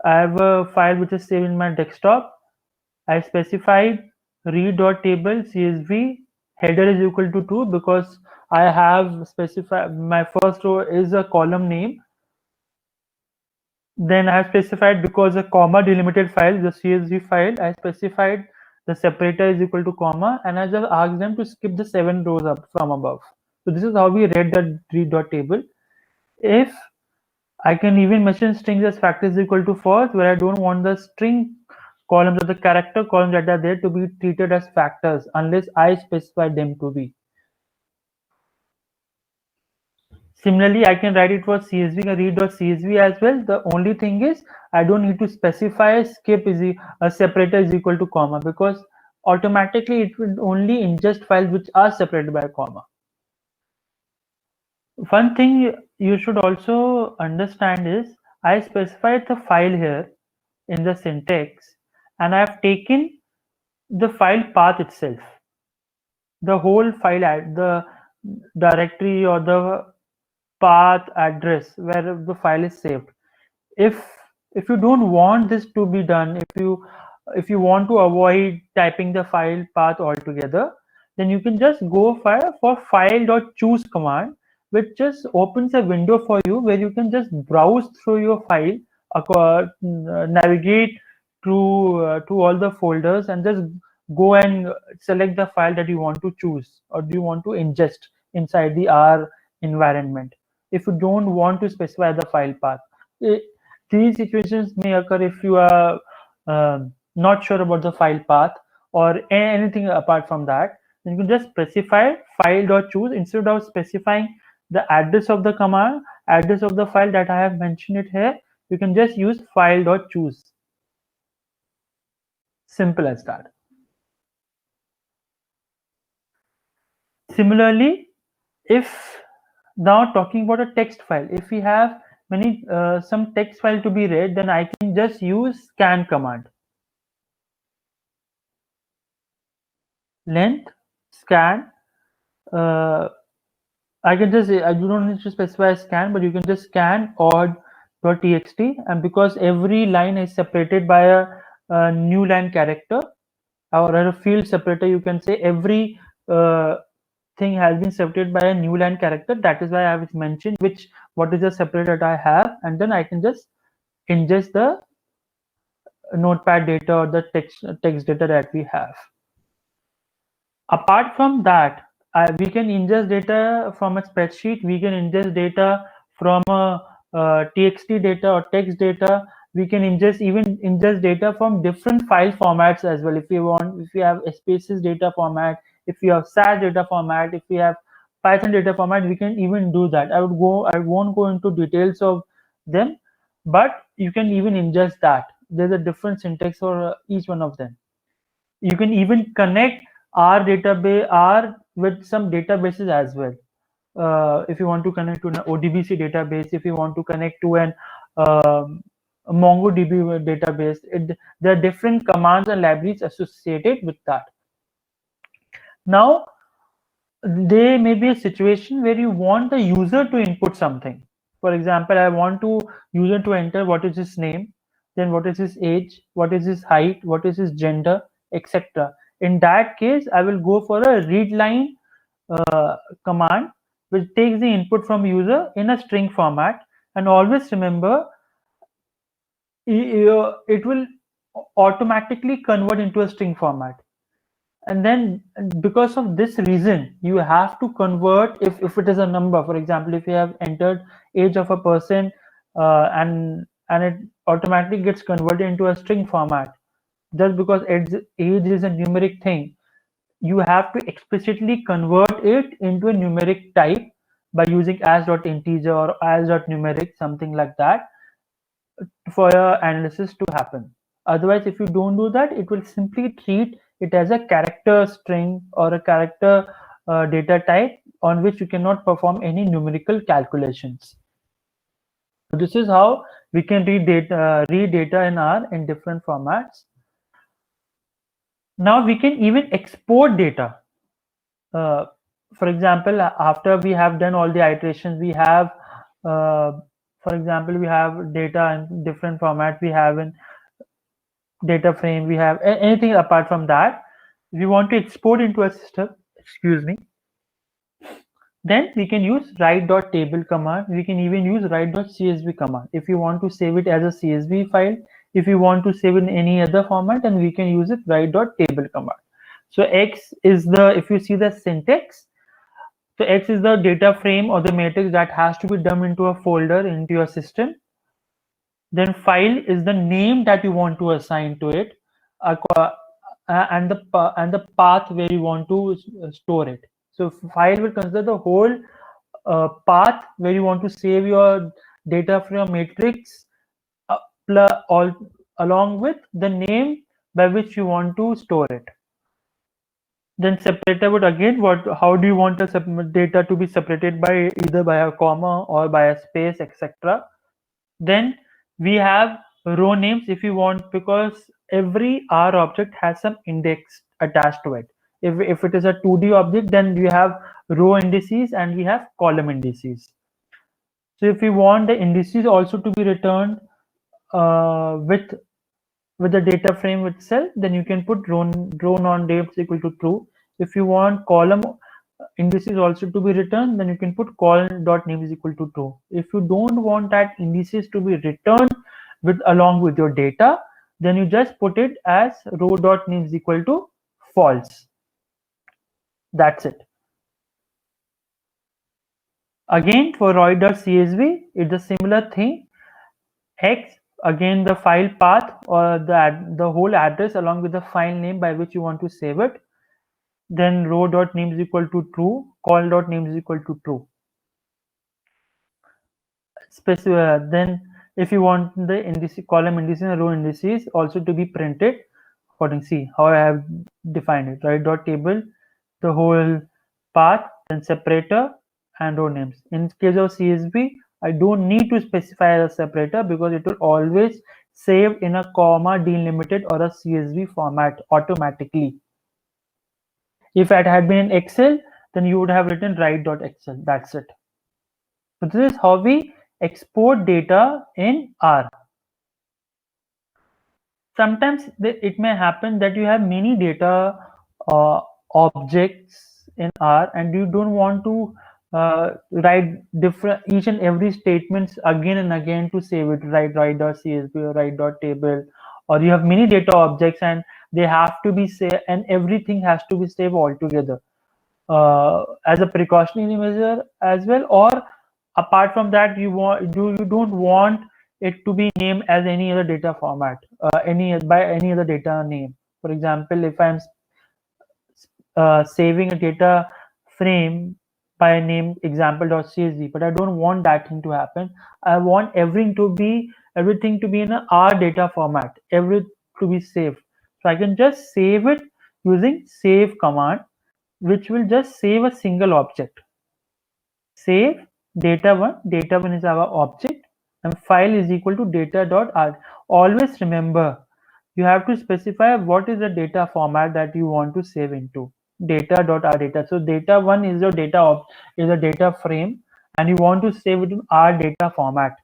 I have a file which is saved in my desktop. I specified read.table csv header is equal to 2 because I have specified my first row is a column name. Then I have specified, because a comma delimited file, the CSV file, I specified the separator is equal to comma, and I just asked them to skip the 7 rows up from above. So this is how we read the read.table. If I can even mention strings as factors equal to false, where I don't want the string columns or the character columns that are there to be treated as factors unless I specify them to be. Similarly, I can write it for CSV and read.csv as well. The only thing is I don't need to specify skip a separator is equal to comma, because automatically it will only ingest files which are separated by a comma. One thing you should also understand is I specified the file here in the syntax, and I have taken the file path itself, the whole file, the directory or the path address where the file is saved. If you don't want this to be done, if you want to avoid typing the file path altogether, then you can just go for file.choose command, which just opens a window for you where you can just browse through your file, navigate to all the folders, and just go and select the file that you want to choose or do you want to ingest inside the R environment. If you don't want to specify the file path, these situations may occur if you are not sure about the file path or anything apart from that. Then you can just specify file.choose instead of specifying the address of the command, address of the file that I have mentioned it here. You can just use file.choose. Simple as that. Similarly, if now talking about a text file, if we have some text file to be read, then I can just use scan command. Length scan. I do not need to specify scan, but you can just scan odd.txt, and because every line is separated by a new line character or a field separator, you can say every thing has been separated by a new line character. That is why I have mentioned what is the separator that I have, and then I can just ingest the notepad data or the text data that we have. Apart from that, we can ingest data from a spreadsheet, we can ingest data from a txt data or text data. We can ingest data from different file formats as well. If you want, if you have a spaces data format, if you have SAS data format, if we have Python data format, we can even do that. I won't go into details of them, but you can even ingest that. There's a different syntax for each one of them. You can even connect R database R with some databases as well. If you want to connect to an ODBC database, if you want to connect to an a MongoDB database, there are different commands and libraries associated with that. Now, there may be a situation where you want the user to input something. For example, I want to user to enter what is his name, then what is his age, what is his height, what is his gender, etc. In that case, I will go for a read line command which takes the input from user in a string format, and always remember it will automatically convert into a string format. And then because of this reason, you have to convert if it is a number. For example, if you have entered age of a person and it automatically gets converted into a string format, just because age is a numeric thing, you have to explicitly convert it into a numeric type by using as.integer or as.numeric, something like that, for your analysis to happen. Otherwise, if you don't do that, it will simply treat it as a character string or a character data type on which you cannot perform any numerical calculations. So this is how we can read data in R in different formats. Now we can even export data. For example, after we have done all the iterations, we have, for example, we have data in different formats. We have in data frame, we have anything apart from that. If we want to export into a system, excuse me, then we can use write.table command. We can even use write.csv command. If you want to save it as a CSV file, if you want to save in any other format, then we can use it write.table command. So X is the, if you see the syntax, so X is the data frame or the matrix that has to be dumped into a folder into your system. Then file is the name that you want to assign to it, and the path where you want to store it. So file will consider the whole path where you want to save your data from matrix, along with the name by which you want to store it. Then separator would again, how do you want the data to be separated by, either by a comma or by a space, etc. Then we have row names if you want, because every R object has some index attached to it. If it is a 2D object, then we have row indices and we have column indices. So if you want the indices also to be returned with the data frame itself, then you can put row non-names equal to true. If you want column indices also to be returned, then you can put column.name is equal to true. If you don't want that indices to be returned along with your data, then you just put it as row.name is equal to false. That's it. Again, for roy.csv, it's a similar thing. X, again the file path or the whole address along with the file name by which you want to save it. Then row.name is equal to true, call.name is equal to true. Then if you want the indices, column indices and row indices also to be printed according, see how I have defined it, right? Dot table, the whole path, then separator and row names. In case of CSV, I don't need to specify a separator because it will always save in a comma delimited or a CSV format automatically. If it had been in Excel, then you would have written write.excel. That's it. So this is how we export data in R. Sometimes it may happen that you have many data objects in R and you don't want to write each and every statements again and again to save it, write.csv or write.table or you have many data objects and they have to be saved, and everything has to be saved all together as a precautionary measure as well. Or apart from that, you don't want it to be named as any other data format, by any other data name. For example, if I'm saving a data frame by name example.csv, but I don't want that thing to happen. I want everything to be in a R data format, everything to be saved. So I can just save it using save command, which will just save a single object. Save data1. Data1 is our object, and file is equal to data.r. Always remember, you have to specify what is the data format that you want to save into. Data.rdata. So data1 is your is a data frame, and you want to save it in R data format.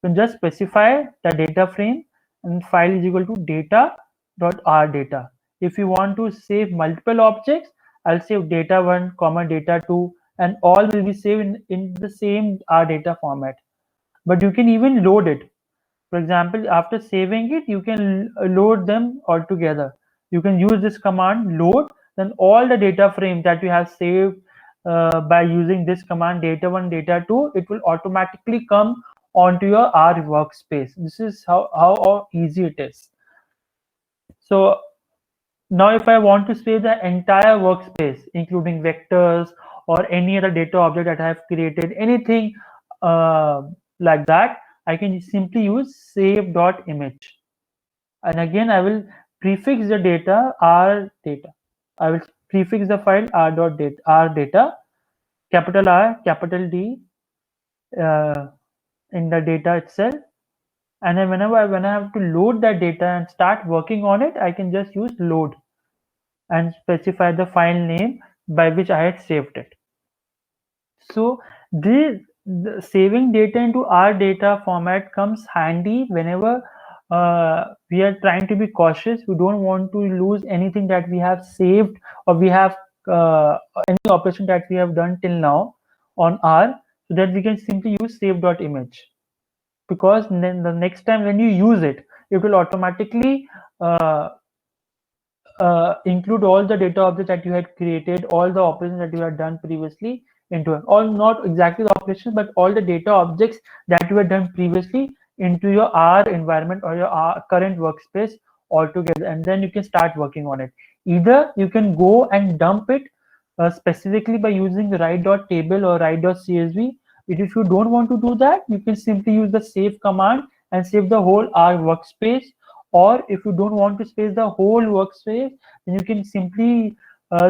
So just specify the data frame, and file is equal to data.rdata. If you want to save multiple objects, I'll save data1, data2, and all will be saved in the same R data format. But you can even load it. For example, after saving it, you can load them all together. You can use this command load, then all the data frames that you have saved by using this command data1, data2, it will automatically come onto your R workspace. This is how easy it is. So now if I want to save the entire workspace, including vectors or any other data object that I have created, anything like that, I can simply use save.image. And again, I will prefix the data R data. I will prefix the file R data, capital R, capital D in the data itself. And then when I have to load that data and start working on it, I can just use load and specify the file name by which I had saved it. So the saving data into R data format comes handy whenever we are trying to be cautious. We don't want to lose anything that we have saved, or we have any operation that we have done till now on R, so that we can simply use save.image, because then the next time when you use it, it will automatically include all the data objects that you had created, all the operations that you had done previously into it. Or not exactly the operations, but all the data objects that you had done previously into your R environment or your current workspace altogether, and then you can start working on it. Either you can go and dump it specifically by using the write.table or write.csv. But if you don't want to do that, you can simply use the save command and save the whole R workspace. Or if you don't want to save the whole workspace, then you can simply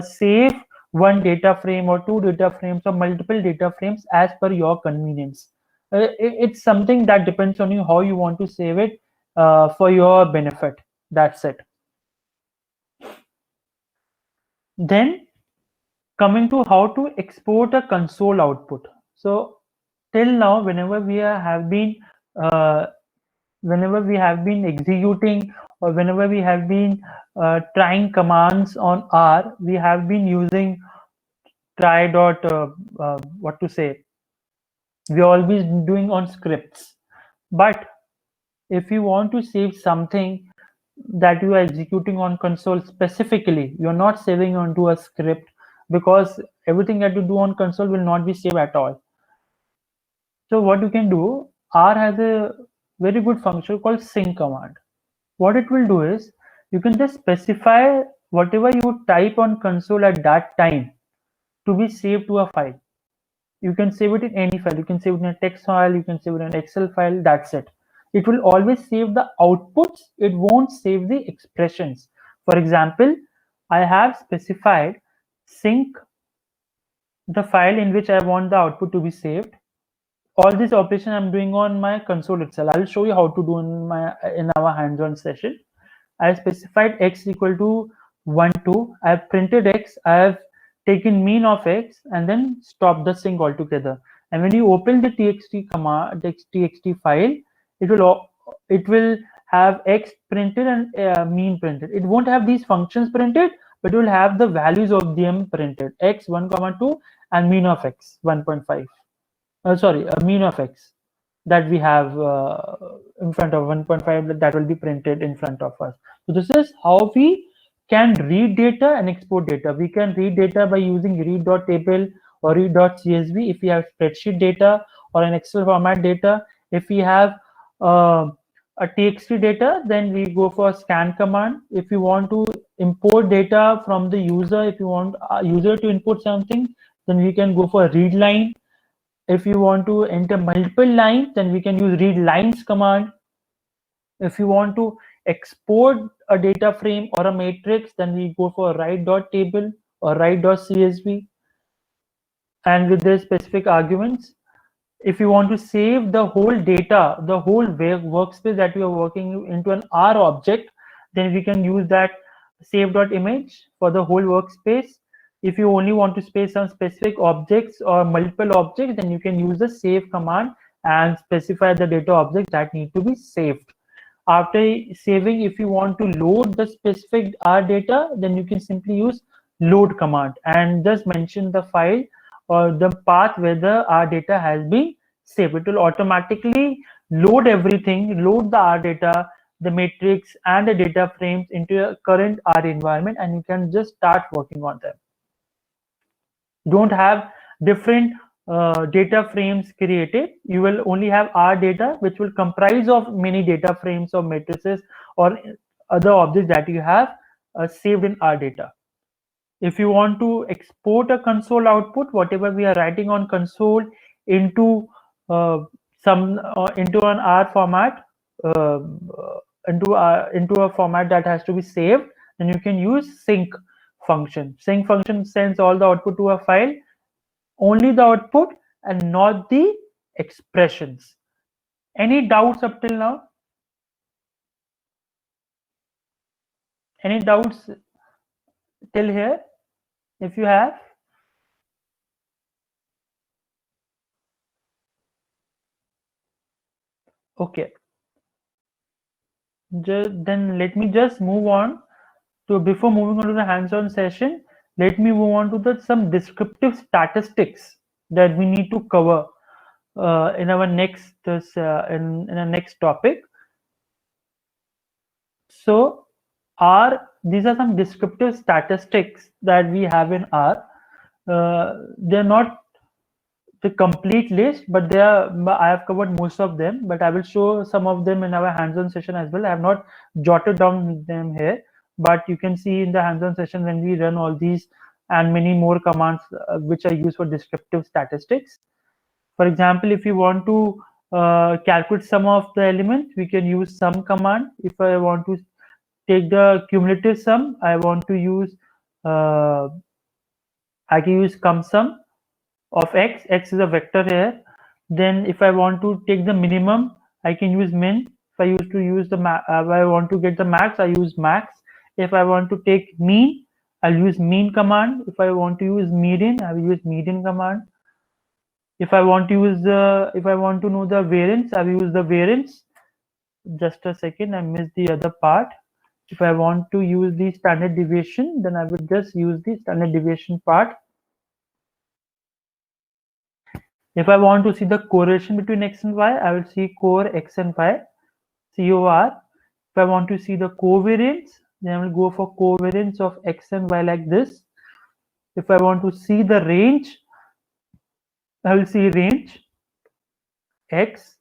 save one data frame or two data frames or multiple data frames as per your convenience. It's something that depends on you, how you want to save it for your benefit. That's it. Then coming to how to export a console output. So till now, whenever we have been executing, or whenever we have been trying commands on R, we have been using try dot what to say, we always doing on scripts. But if you want to save something that you are executing on console specifically, you're not saving onto a script, because everything that you do on console will not be saved at all. So what you can do, R has a very good function called sync command. What it will do is, you can just specify whatever you type on console at that time to be saved to a file. You can save it in any file. You can save it in a text file, you can save it in an Excel file, that's it. It will always save the outputs, it won't save the expressions. For example, I have specified sync the file in which I want the output to be saved. All this operation I'm doing on my console itself. I'll show you how to do in our hands-on session. I have specified x equal to 1, 2. I have printed x. I have taken mean of x and then stopped the sync altogether. And when you open the txt command, the txt file, it will have x printed and mean printed. It won't have these functions printed, but it will have the values of them printed: x 1, 2 and mean of x 1.5. Sorry, mean of x. that we have in front of 1.5 that will be printed in front of us. So this is how we can read data and export data. We can read data by using read.table or read.csv if we have spreadsheet data or an Excel format data. If we have a TXT data, then we go for scan command. If you want to import data from the user, if you want a user to input something, then we can go for read line. If you want to enter multiple lines, then we can use read lines command. If you want to export a data frame or a matrix, then we go for write.table or write.csv, and with the specific arguments. If you want to save the whole data, the whole workspace that you are working into an R object, then we can use that save.image for the whole workspace. If you only want to save some specific objects or multiple objects, then you can use the save command and specify the data objects that need to be saved. After saving, if you want to load the specific R data, then you can simply use load command and just mention the file or the path where the R data has been saved. It will automatically load everything, load the R data, the matrix and the data frames into a current R environment, and you can just start working on them. Don't have different data frames created. You will only have R data, which will comprise of many data frames or matrices or other objects that you have saved in R data. If you want to export a console output, whatever we are writing on console into into an R format, into a format that has to be saved, then you can use sync function. Sync function sends all the output to a file, only the output and not the expressions. Any doubts up till now? Any doubts till here? If you have, okay. Then let me just move on to, before moving on to the hands-on session, let me move on to some descriptive statistics that we need to cover in our next in our next topic. So these are some descriptive statistics that we have in R. They're not the complete list, but I have covered most of them, but I will show some of them in our hands-on session as well. I have not jotted down them here, but you can see in the hands-on session when we run all these and many more commands which are used for descriptive statistics. For example, if you want to calculate sum of the elements, we can use sum command. If I want to take the cumulative sum, I want to use I can use CumSum of x. X is a vector here. Then if I want to take the minimum, I can use min. If I used to use the if I want to get the max, I use max. If I want to take mean, I'll use mean command. If I want to use median, I will use median command. If I want to use if I want to know the variance, I will use the variance. Just a second, I missed the other part. If I want to use the standard deviation, then I would just use the standard deviation part. If I want to see the correlation between x and y, I will see core x and y, COR. If I want to see the covariance, then I will go for covariance of x and y like this. If I want to see the range, I will see range x.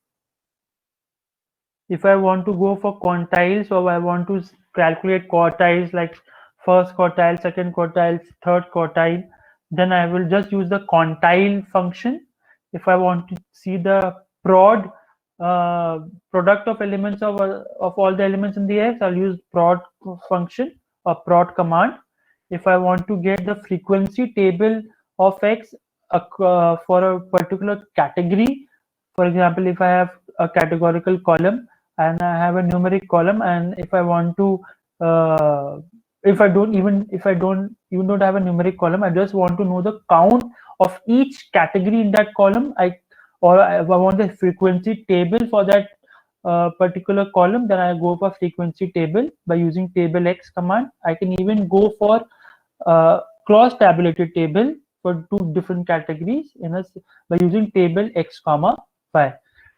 If I want to go for quantiles, or I want to calculate quartiles like first quartile, second quartile, third quartile, then I will just use the quantile function. If I want to see the product of elements of all the elements in the X, I'll use prod function or prod command. If I want to get the frequency table of X for a particular category, for example, if I have a categorical column and I have a numeric column, and if I want to if I don't have a numeric column, I just want to know the count of each category in that column, I want the frequency table for that particular column, then I go for frequency table by using table x command. I can even go for cross tabulated table for two different categories by using table x comma y.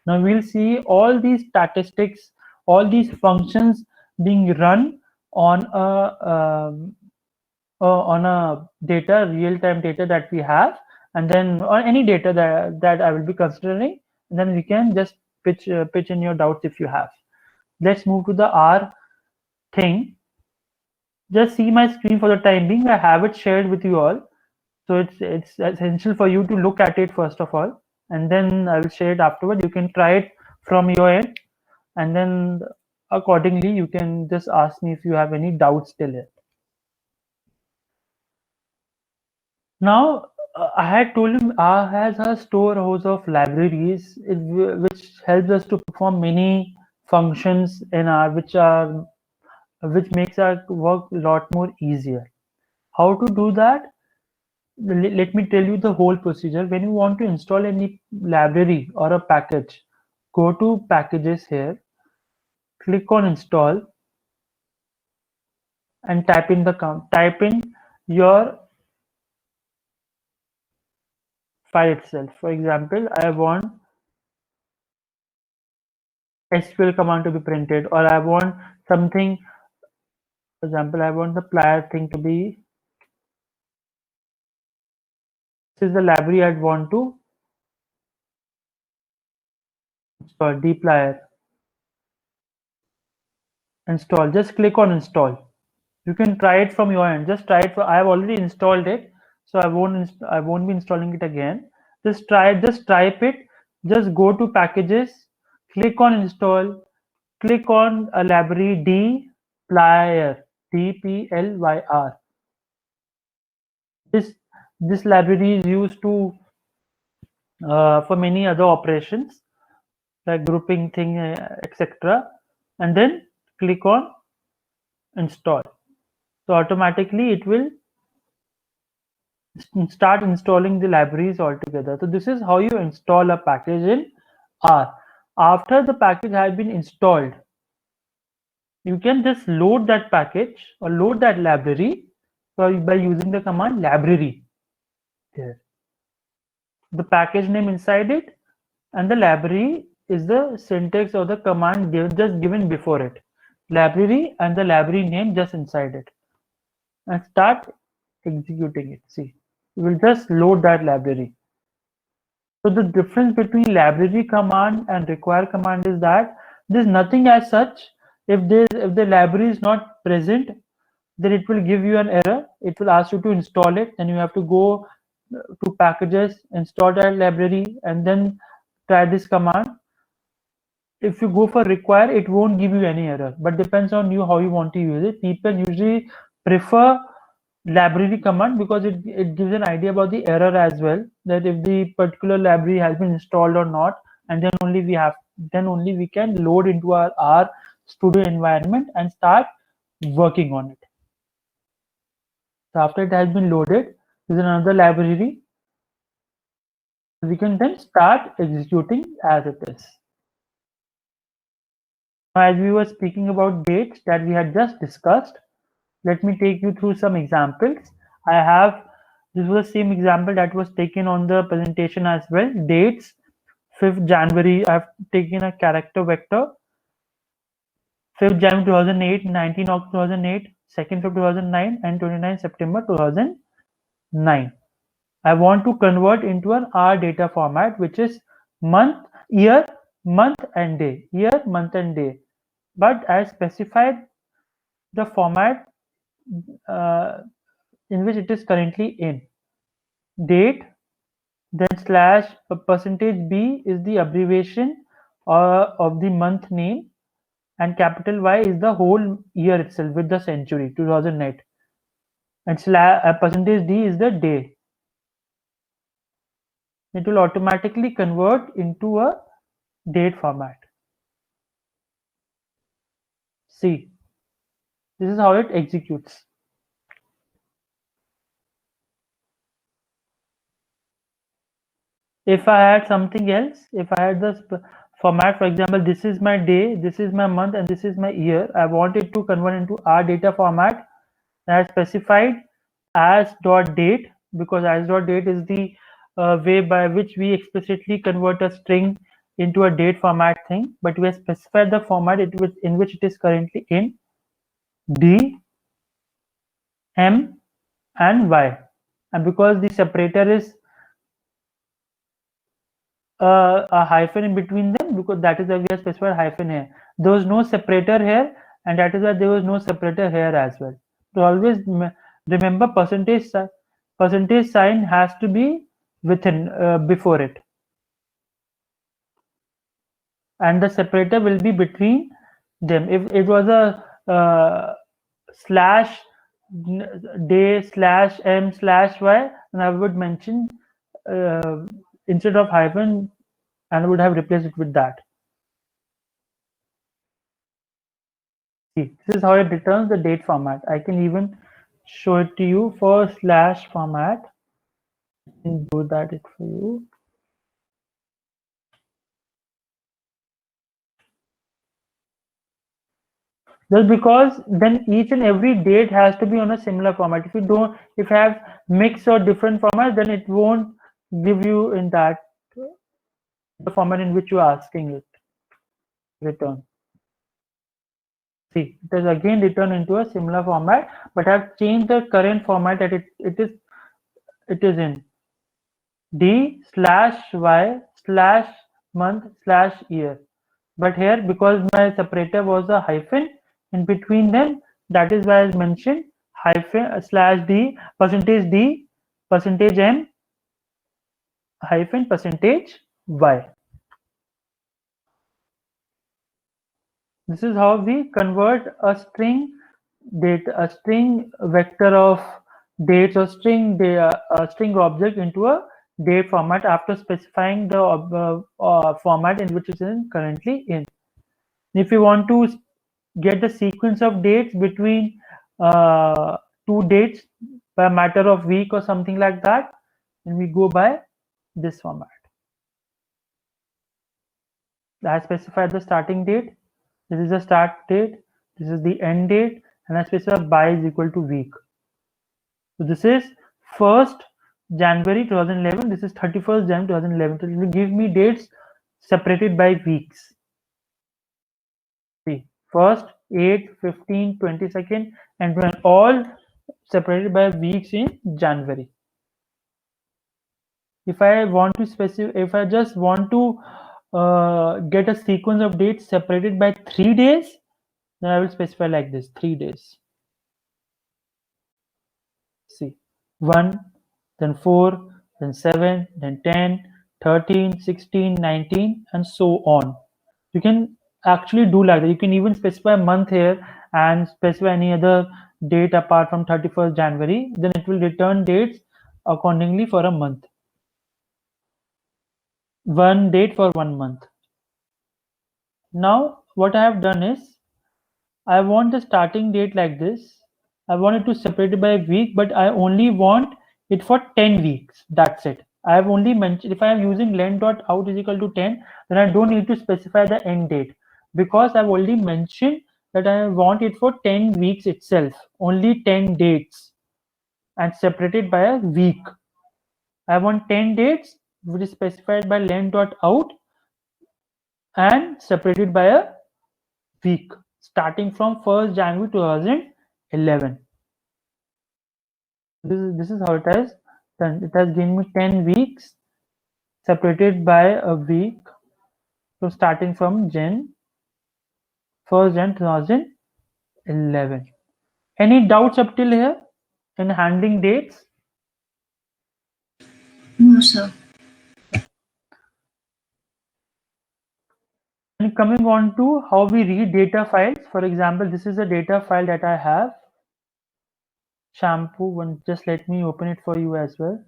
Now we'll see all these statistics, all these functions being run on a data, real-time data that we have, and then on any data that I will be considering, and then we can just pitch in your doubts if you have. Let's move to the R thing. Just see my screen for the time being. I have it shared with you all, so it's essential for you to look at it first of all, and then I will share it afterward. You can try it from your end, and then accordingly you can just ask me if you have any doubts till here. Now, I had told him R has a storehouse of libraries which helps us to perform many functions in R, which makes our work a lot more easier. How to do that? Let me tell you the whole procedure. When you want to install any library or a package, go to packages here, click on install, and type in your file itself. For example, I want SQL command to be printed, or I want something. For example, I want the plier thing to be. This is the library I'd want to install. dplyr install. Just click on install. You can try it from your end. Just try it. I have already installed it, so I won't be installing it again. Just try it. Just type it. Just go to packages, click on install, click on a library dplyr, dplyr. This library is used to for many other operations like grouping thing, etc. And then click on install. So automatically it will start installing the libraries altogether. So this is how you install a package in R. After the package has been installed, you can just load that package or load that library by using the command library here. The package name inside it, and the library is the syntax or the command just given before it. Library and the library name just inside it. And start executing it. See, you will just load that library. So the difference between library command and require command is that there's nothing as such. If the library is not present, then it will give you an error. It will ask you to install it, then you have to go to packages, install that library, and then try this command. If you go for require, it won't give you any error, but depends on you how you want to use it. People usually prefer library command because it gives an idea about the error as well, that if the particular library has been installed or not, and then only we can load into our R studio environment and start working on it. So after it has been loaded, there's another library. We can then start executing as it is. Now, as we were speaking about dates that we had just discussed, let me take you through some examples. This was the same example that was taken on the presentation as well. Dates, 5th January, I've taken a character vector. 5th January 2008, 19 August 2008, 2nd February 2009, and 29 September 2009. I want to convert into an R data format, which is year, month, and day. Year, month, and day. But I specified the format in which it is currently in. Date, then slash %B is the abbreviation of the month name, and capital Y is the whole year itself with the century 2008, and %D is the day. It will automatically convert into a date format. See, this is how it executes. If I had something else, if I had this format, for example, this is my day, this is my month, and this is my year, I want it to convert into R data format. I specified as.date because as.date is the way by which we explicitly convert a string into a date format thing, but we have specified the format in which it is currently in: D, M, and Y. And because the separator is a hyphen in between them, because that is why we have specified hyphen here. There was no separator here, and that is why there was no separator here as well. So always remember, percentage sign has to be within before it, and the separator will be between them. If it was a slash day slash m slash y, and I would mention instead of hyphen, and I would have replaced it with that. See, this is how it returns the date format. I can even show it to you for slash format. I can do that it for you. Just because then each and every date has to be on a similar format. If you have mix or different formats, then it won't give you in that the format in which you are asking it return. See, it has again returned into a similar format, but I've changed the current format that it is in D/Y/month/year. But here, because my separator was a hyphen in between them, that is why I mentioned hyphen /D, %D, %M, hyphen %Y. This is how we convert a string vector of dates or string object into a date format after specifying the format in which it is currently in. If you want to get the sequence of dates between two dates by a matter of week or something like that, then we go by this format. I specify the starting date. This is the start date. This is the end date, and I specify by is equal to week. So this is 1st January 2011. This is 31st January 2011. So it will give me dates separated by weeks. See, 1st, 8th, 15th, 22nd, and all separated by weeks in January. If I want to specify, if I just want to get a sequence of dates separated by 3 days, then I will specify like this: 3 days. See, 1, then 4, then 7, then 10, 13, 16, 19, and so on. You can actually do like that. You can even specify a month here and specify any other date apart from 31st January. Then it will return dates accordingly for a month. One date for 1 month. Now what I have done is, I want the starting date like this. I want it to separate it by a week, but I only want it for 10 weeks. That's it. I have only mentioned, if I am using len.out is equal to 10, then I don't need to specify the end date, because I've already mentioned that I want it for 10 weeks itself, only 10 dates, and separated by a week. I want 10 dates, which is specified by len.out and separated by a week, starting from 1st January 2011. This is how it has done. It has given me 10 weeks separated by a week. So starting from 1st Jan 2011. Any doubts up till here in handling dates? No, sir. And coming on to how we read data files. For example, this is a data file that I have. Shampoo one. Just let me open it for you as well.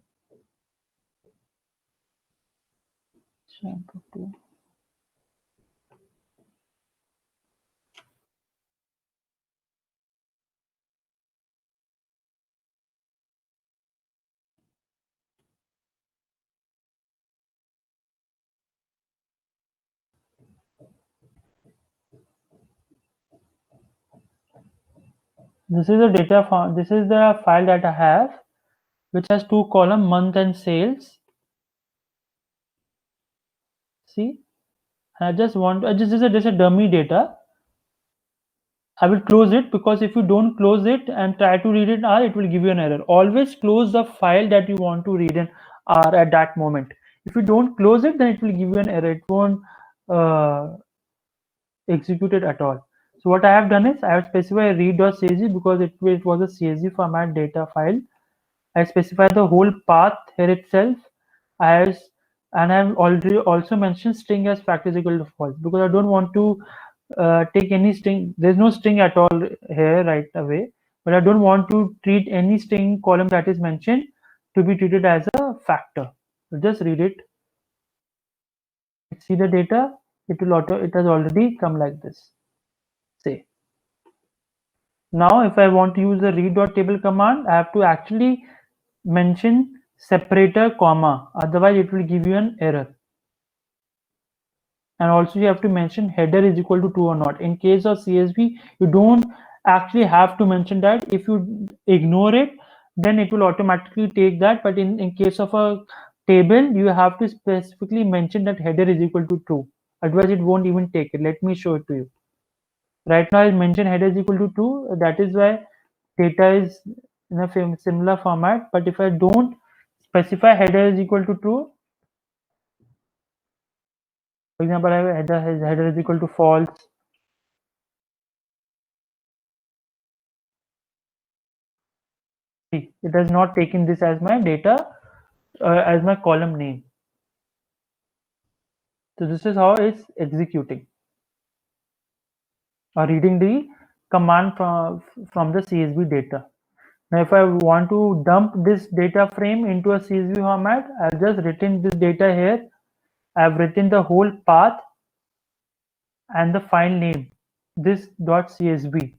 Shampoo 2. This is a data file. This is the file that I have, which has 2 columns, month and sales. See, I just want this is just a dummy data. I will close it, because if you don't close it and try to read it R, it will give you an error. Always close the file that you want to read in R at that moment. If you don't close it, then it will give you an error. It won't uh, execute it at all. So what I have done is I have specified read.csv because it was a CSV format data file. I specify the whole path here itself. And I've already also mentioned string as fact is equal to false, because I don't want to take any string. There's no string at all here right away, but I don't want to treat any string column that is mentioned to be treated as a factor. So just read it. See the data. It has already come like this. Say. Now, if I want to use the read.table command, I have to actually mention separator comma, otherwise it will give you an error. And also you have to mention header is equal to true or not. In case of CSV, you don't actually have to mention that. If you ignore it, then it will automatically take that. But in case of a table, you have to specifically mention that header is equal to true. Otherwise, it won't even take it. Let me show it to you. Right now, I mentioned header is equal to true. That is why data is in a similar format. But if I don't specify header is equal to true, for example, I have header is equal to false. See, it has not taken this as my data, as my column name. So this is how it's executing or reading the command from the CSV data. Now, if I want to dump this data frame into a CSV format, I've just written this data here. I've written the whole path and the file name, this .csv.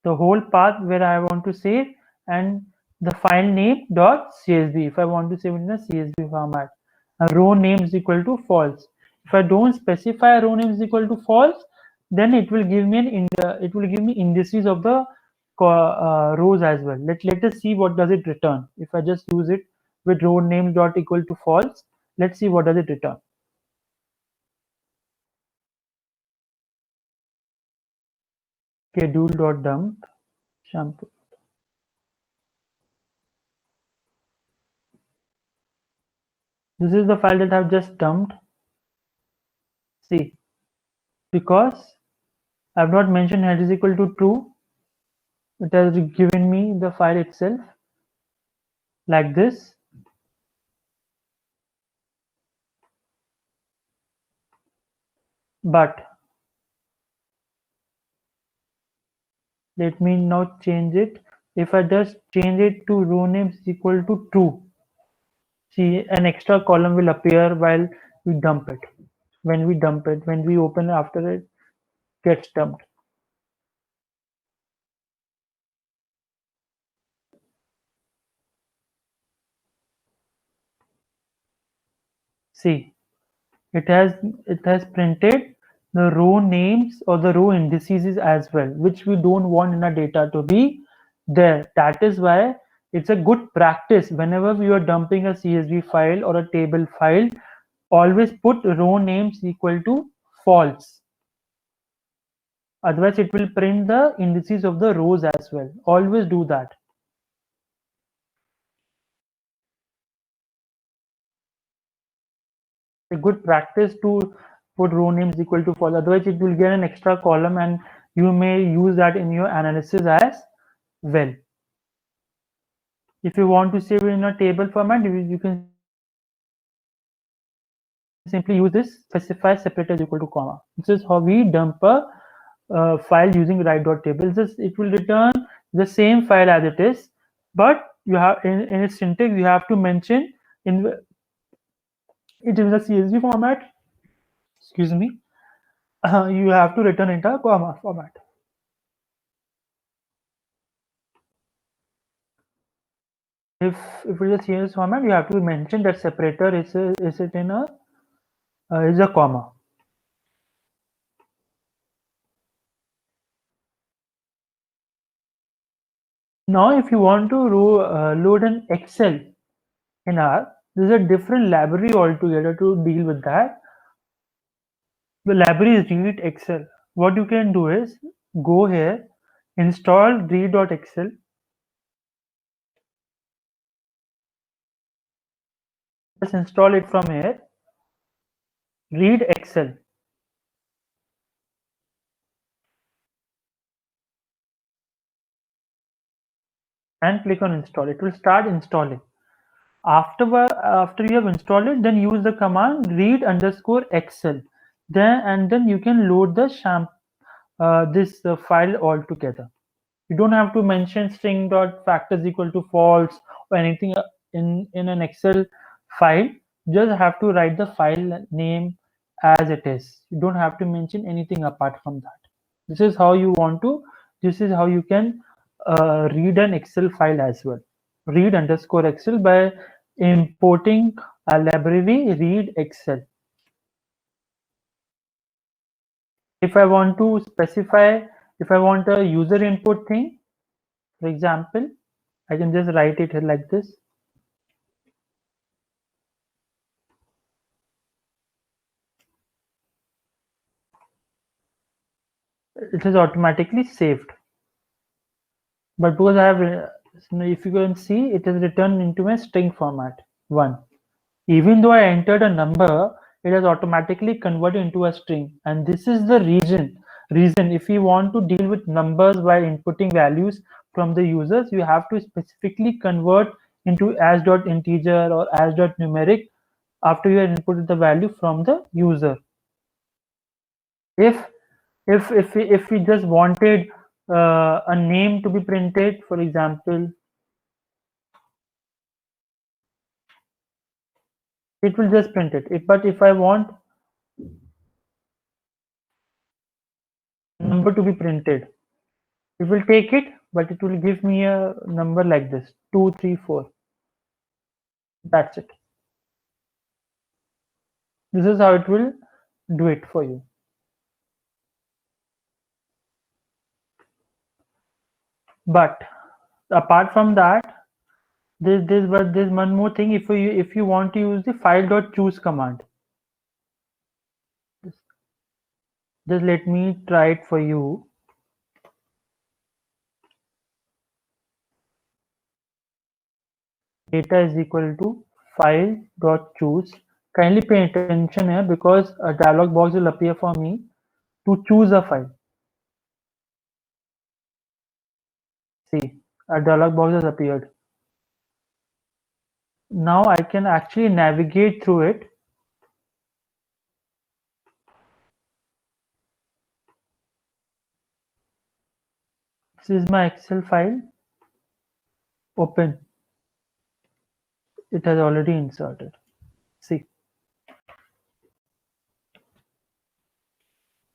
The whole path where I want to save, and the file name .csv if I want to save it in a CSV format. A row name is equal to false. If I don't specify row name is equal to false, then it will give me indices of the rows as well. Let us see what does it return. If I just use it with row name dot equal to false, let's see what does it return. Schedule.dump shampoo. This is the file that I've just dumped. See, because I've not mentioned head is equal to true, it has given me the file itself like this. But let me now change it. If I just change it to row name is equal to true, see, an extra column will appear while we dump it. When we open after it gets dumped. See, it has printed the row names or the row indices as well, which we don't want in our data to be there. That is why it's a good practice whenever you are dumping a CSV file or a table file, always put row names equal to false. Otherwise, it will print the indices of the rows as well. Always do that. A good practice to put row names equal to false. Otherwise, it will get an extra column and you may use that in your analysis as well. If you want to save it in a table format, you can simply use this specify separator is equal to comma. This is how we dump a file using write.table. It will return the same file as it is, but you have in its syntax you have to mention in it is a CSV format. Excuse me. You have to return it a comma format. If it is a CSV format, you have to mention that separator is it in a is a comma. Now, if you want to load an Excel in R, there's a different library altogether to deal with that. The library is read Excel. What you can do is go here, install read.excel. Just install it from here. Read Excel. And click on install. It will start installing. After you have installed it, then use the command read_excel. Then you can load the this file altogether. You don't have to mention string.factors equal to false or anything in an Excel file. Just have to write the file name as it is. You don't have to mention anything apart from that. This is how you can read an Excel file as well. Read_excel by importing a library read Excel. If I want to specify, if I want a user input thing, for example, I can just write it here like this. It is automatically saved. But because I have, if you can see, it is written into a string format, 1. Even though I entered a number, it has automatically converted into a string. And this is the reason if you want to deal with numbers while inputting values from the users, you have to specifically convert into as.integer or as.numeric after you have inputted the value from the user. If we just wanted a name to be printed, for example, it will just print it. But if I want number to be printed, it will take it, but it will give me a number like this, 2, 3, 4. That's it. This is how it will do it for you. But apart from that, there's one more thing. If you want to use the file.choose command, just let me try it for you. Data is equal to file.choose. Kindly pay attention here because a dialog box will appear for me to choose a file. See, a dialog box has appeared. Now I can actually navigate through it. This is my Excel file. Open. It has already inserted. See.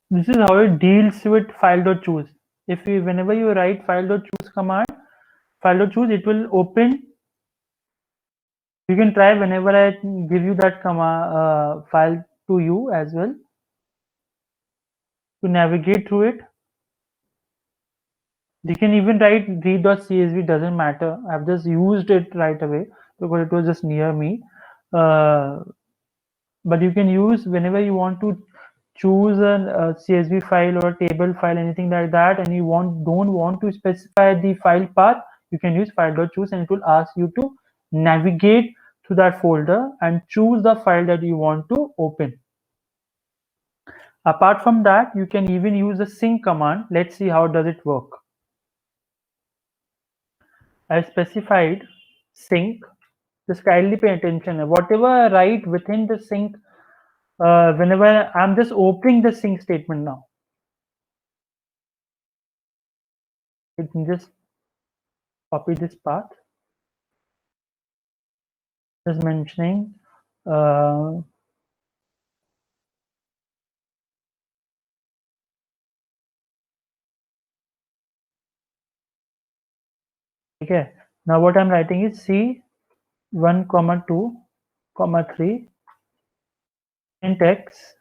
This is how it deals with file.choose. Whenever you write file.choose command, file.choose, it will open. You can try whenever I give you that command file to you as well to navigate through it. You can even write read.csv, doesn't matter. I've just used it right away because it was just near me. But you can use whenever you want to choose a CSV file or a table file, anything like that, and you don't want to specify the file path, you can use file.choose and it will ask you to navigate to that folder and choose the file that you want to open. Apart from that, you can even use the sync command. Let's see how does it work. I specified sync. Just kindly pay attention. Whatever I write within the sync, whenever I'm just opening the sync statement now, you can just copy this path. Just mentioning okay. Now what I'm writing is C1, 2, 3 print X.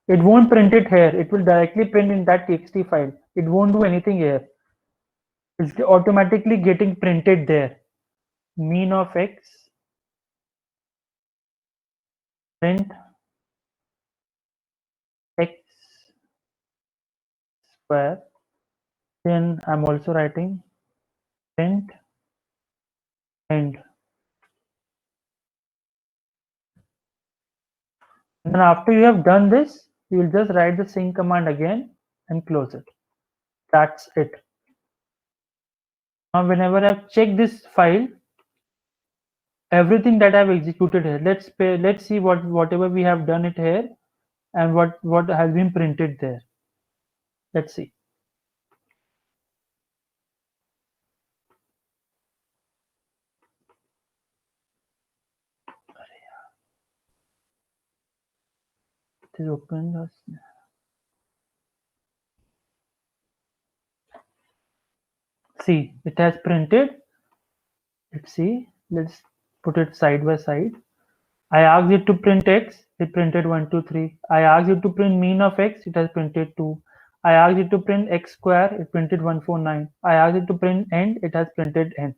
It won't print it here. It will directly print in that txt file. It won't do anything here. It's automatically getting printed there. Mean of X, print X square. Then I'm also writing print end. And then after you have done this, you will just write the sync command again and close it. That's it. Now whenever I check this file, everything that I've executed here, let's see whatever we have done it here and what has been printed there. Let's see. It is open. See, it has printed. Let's see. Let's put it side by side. I asked it to print x, it printed 1, 2, 3. I asked it to print mean of x, it has printed 2. I asked it to print x square, it printed 149. I asked it to print end, it has printed n.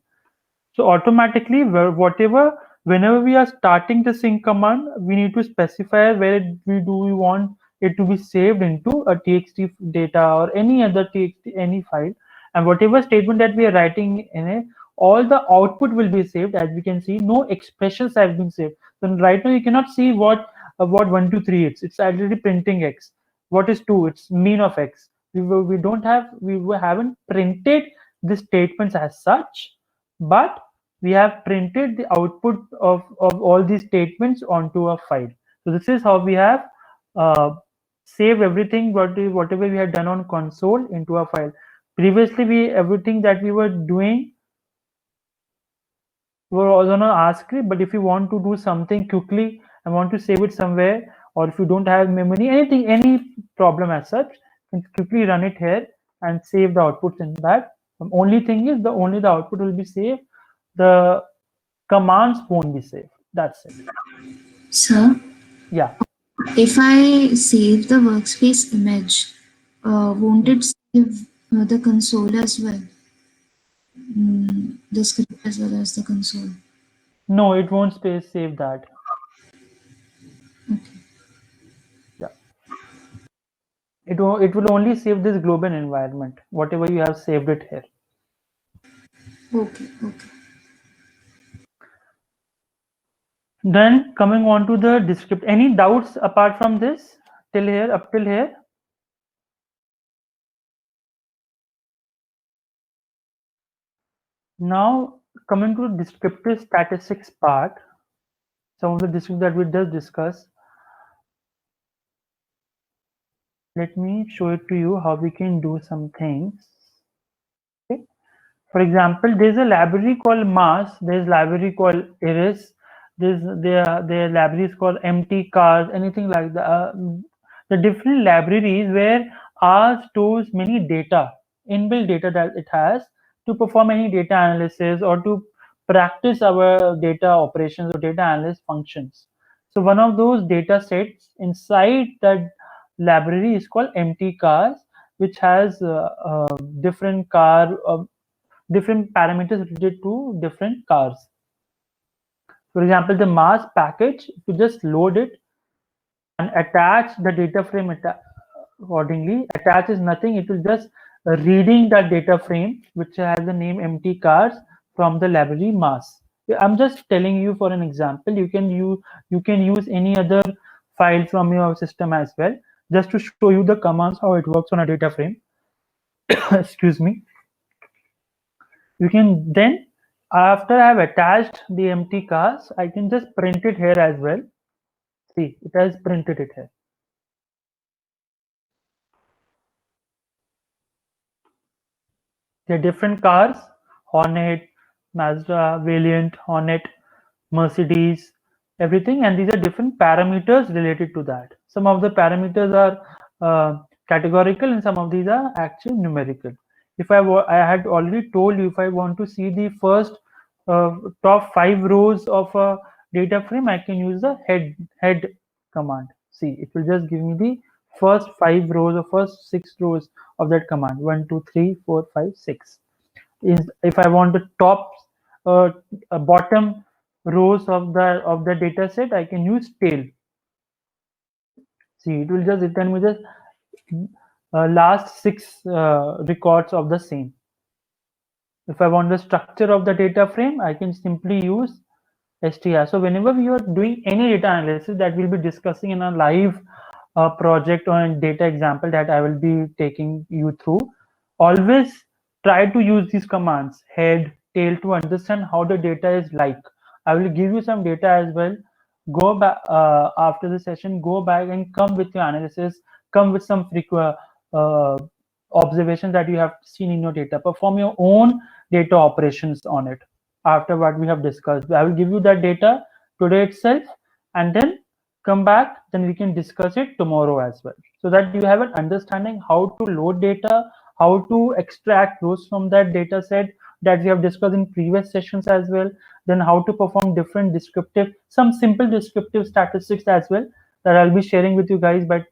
So automatically, whenever we are starting the sync command, we need to specify where we want it to be saved into a txt data or any other txt, any file, and whatever statement that we are writing in it, all the output will be saved. As we can see, no expressions have been saved. So right now you cannot see what 1, 2, 3 is. It's already printing x. What is 2? It's mean of x. We haven't printed the statements as such, but we have printed the output of all these statements onto a file. So this is how we have saved everything whatever we had done on console into a file. Previously, everything that we were doing were also on a script, but if you want to do something quickly and want to save it somewhere, or if you don't have memory, any problem as such, you can quickly run it here and save the outputs in that. The only thing is only the output will be saved. The commands won't be saved. That's it. Sir, Yeah. if I save the workspace image, won't it save the console as well? The script as well as the console. No, it won't save that. Okay. Yeah. It will only save this global environment, whatever you have saved it here. Okay. Okay. Then coming on to the description. Any doubts apart from this till here, up till here? Now coming to the descriptive statistics part, some of the descriptors that we just discussed. Let me show it to you how we can do some things. Okay. For example, there's a library called mass, there's library called iris, there libraries called empty cars, anything like that. The different libraries where R stores many data, inbuilt data that it has to perform any data analysis or to practice our data operations or data analysis functions. So one of those data sets inside that library is called empty cars, which has different different parameters related to different cars. For example, the mass package, if you just load it and attach the data frame accordingly, attach is nothing, it will just reading that data frame which has the name empty cars from the library mass. I'm just telling you for an example. You can use any other file from your system as well, just to show you the commands how it works on a data frame. Excuse me. You can then, after I have attached the empty cars, I can just print it here as well. See, it has printed it here. There are different cars: Hornet, Mazda, Valiant, Hornet, Mercedes, everything, and these are different parameters related to that. Some of the parameters are categorical and some of these are actually numerical. If I had already told you, if I want to see the first top 5 rows of a data frame, I can use the head command. See, it will just give me the first 5 rows or first 6 rows of that command. 1, 2, 3, 4, 5, 6. If I want the top bottom rows of the data set, I can use tail. See, it will just tell me just last 6 records of the same. If I want the structure of the data frame, I can simply use str. So whenever we are doing any data analysis that we'll be discussing in a live project or a data example that I will be taking you through, always try to use these commands, head, tail, to understand how the data is like. I will give you some data as well. Go back after the session, go back and come with your analysis, come with some observations that you have seen in your data. Perform your own data operations on it after what we have discussed. I will give you that data today itself, and then come back, then we can discuss it tomorrow as well, so that you have an understanding how to load data, how to extract those from that data set that we have discussed in previous sessions as well, then how to perform different descriptive, some simple descriptive statistics as well, that I'll be sharing with you guys by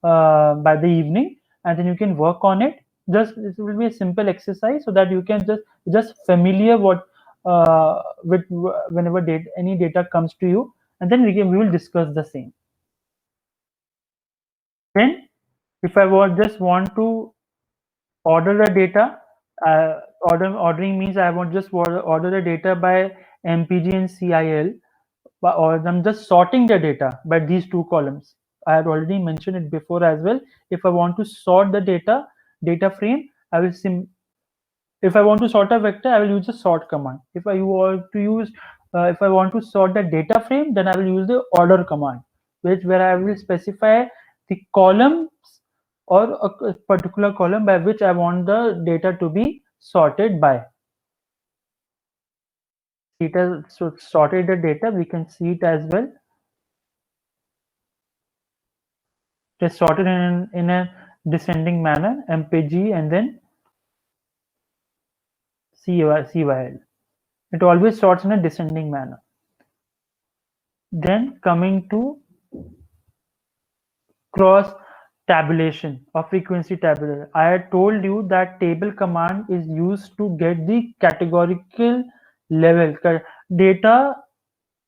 the evening, and then you can work on it. Just it will be a simple exercise so that you can just familiar what with whenever any data comes to you, and then we will discuss the same. Then if I just want to order the data, ordering means I want just order the data by MPG and CIL, or I'm just sorting the data by these two columns. I had already mentioned it before as well. If I want to sort the data frame, I will if I want to sort a vector, I will use the sort command. If I want to use if I want to sort the data frame, then I will use the order command, where I will specify the columns or a particular column by which I want the data to be sorted by. It has sorted the data, we can see it as well. It is sorted in a descending manner, MPG and then CYL. It always sorts in a descending manner. Then coming to cross tabulation or frequency tabulation. I had told you that table command is used to get the categorical level data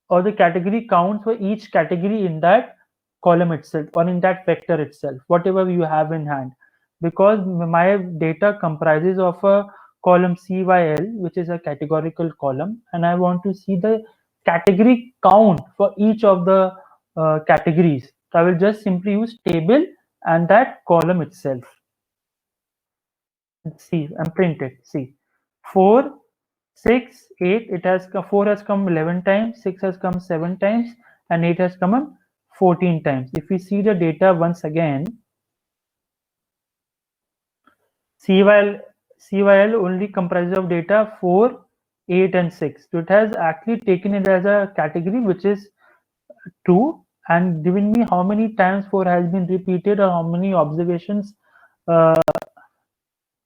or the category counts for each category in that column itself or in that vector itself, whatever you have in hand. Because my data comprises of a column CYL, which is a categorical column, and I want to see the category count for each of the categories. So I will just simply use table and that column itself. See, and print it. See, 4, 6, 8. It has 4 has come 11 times, 6 has come 7 times, and 8 has come 14 times. If we see the data once again, CYL only comprises of data 4, 8, and 6. So it has actually taken it as a category which is true and given me how many times 4 has been repeated or how many observations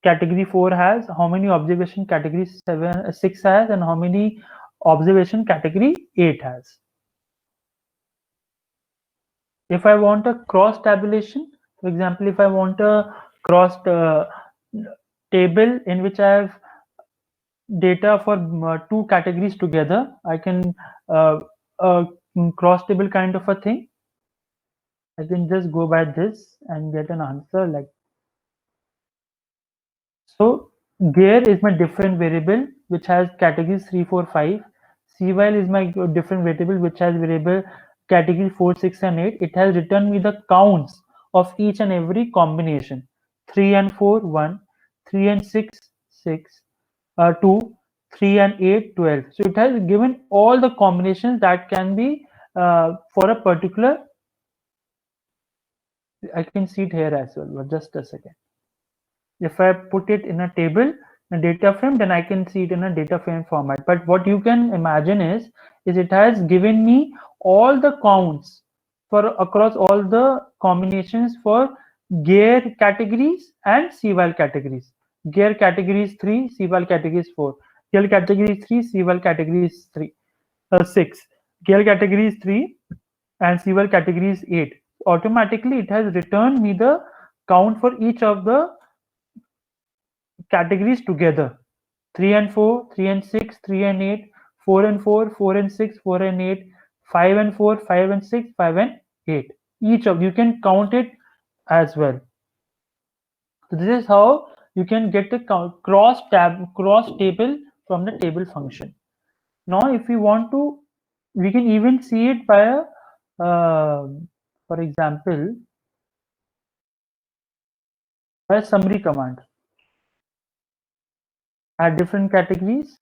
category 4 has, how many observation category 6 has, and how many observation category 8 has. If I want a cross tabulation, for example, if I want a cross table in which I have data for two categories together, I can cross table kind of a thing. I can just go by this and get an answer like. So gear is my different variable which has categories 3, 4, 5. CYL is my different variable which has variable category 4, 6, and 8. It has returned me the counts of each and every combination. 3 and 4, 1. 3 and 6, 6. 2. 3 and 8, 12. So it has given all the combinations that can be for a particular. I can see it here as well, but just a second. If I put it in a table, a data frame, then I can see it in a data frame format. But what you can imagine is it has given me all the counts for across all the combinations for gear categories and CYL categories. Gear category is 3, CYL category is 4. Gear category is 3, CYL category is 6. Gear category is 3 and CYL category is 8. Automatically, it has returned me the count for each of the categories together. 3 and 4, 3 and 6, 3 and 8, 4 and 4, 4 and 6, 4 and 8, 5 and 4, 5 and 6, 5 and 8. Each of you can count it as well. So this is how you can get the cross table from the table function. Now, if we want to, we can even see it by a, for example, by a summary command. Add different categories.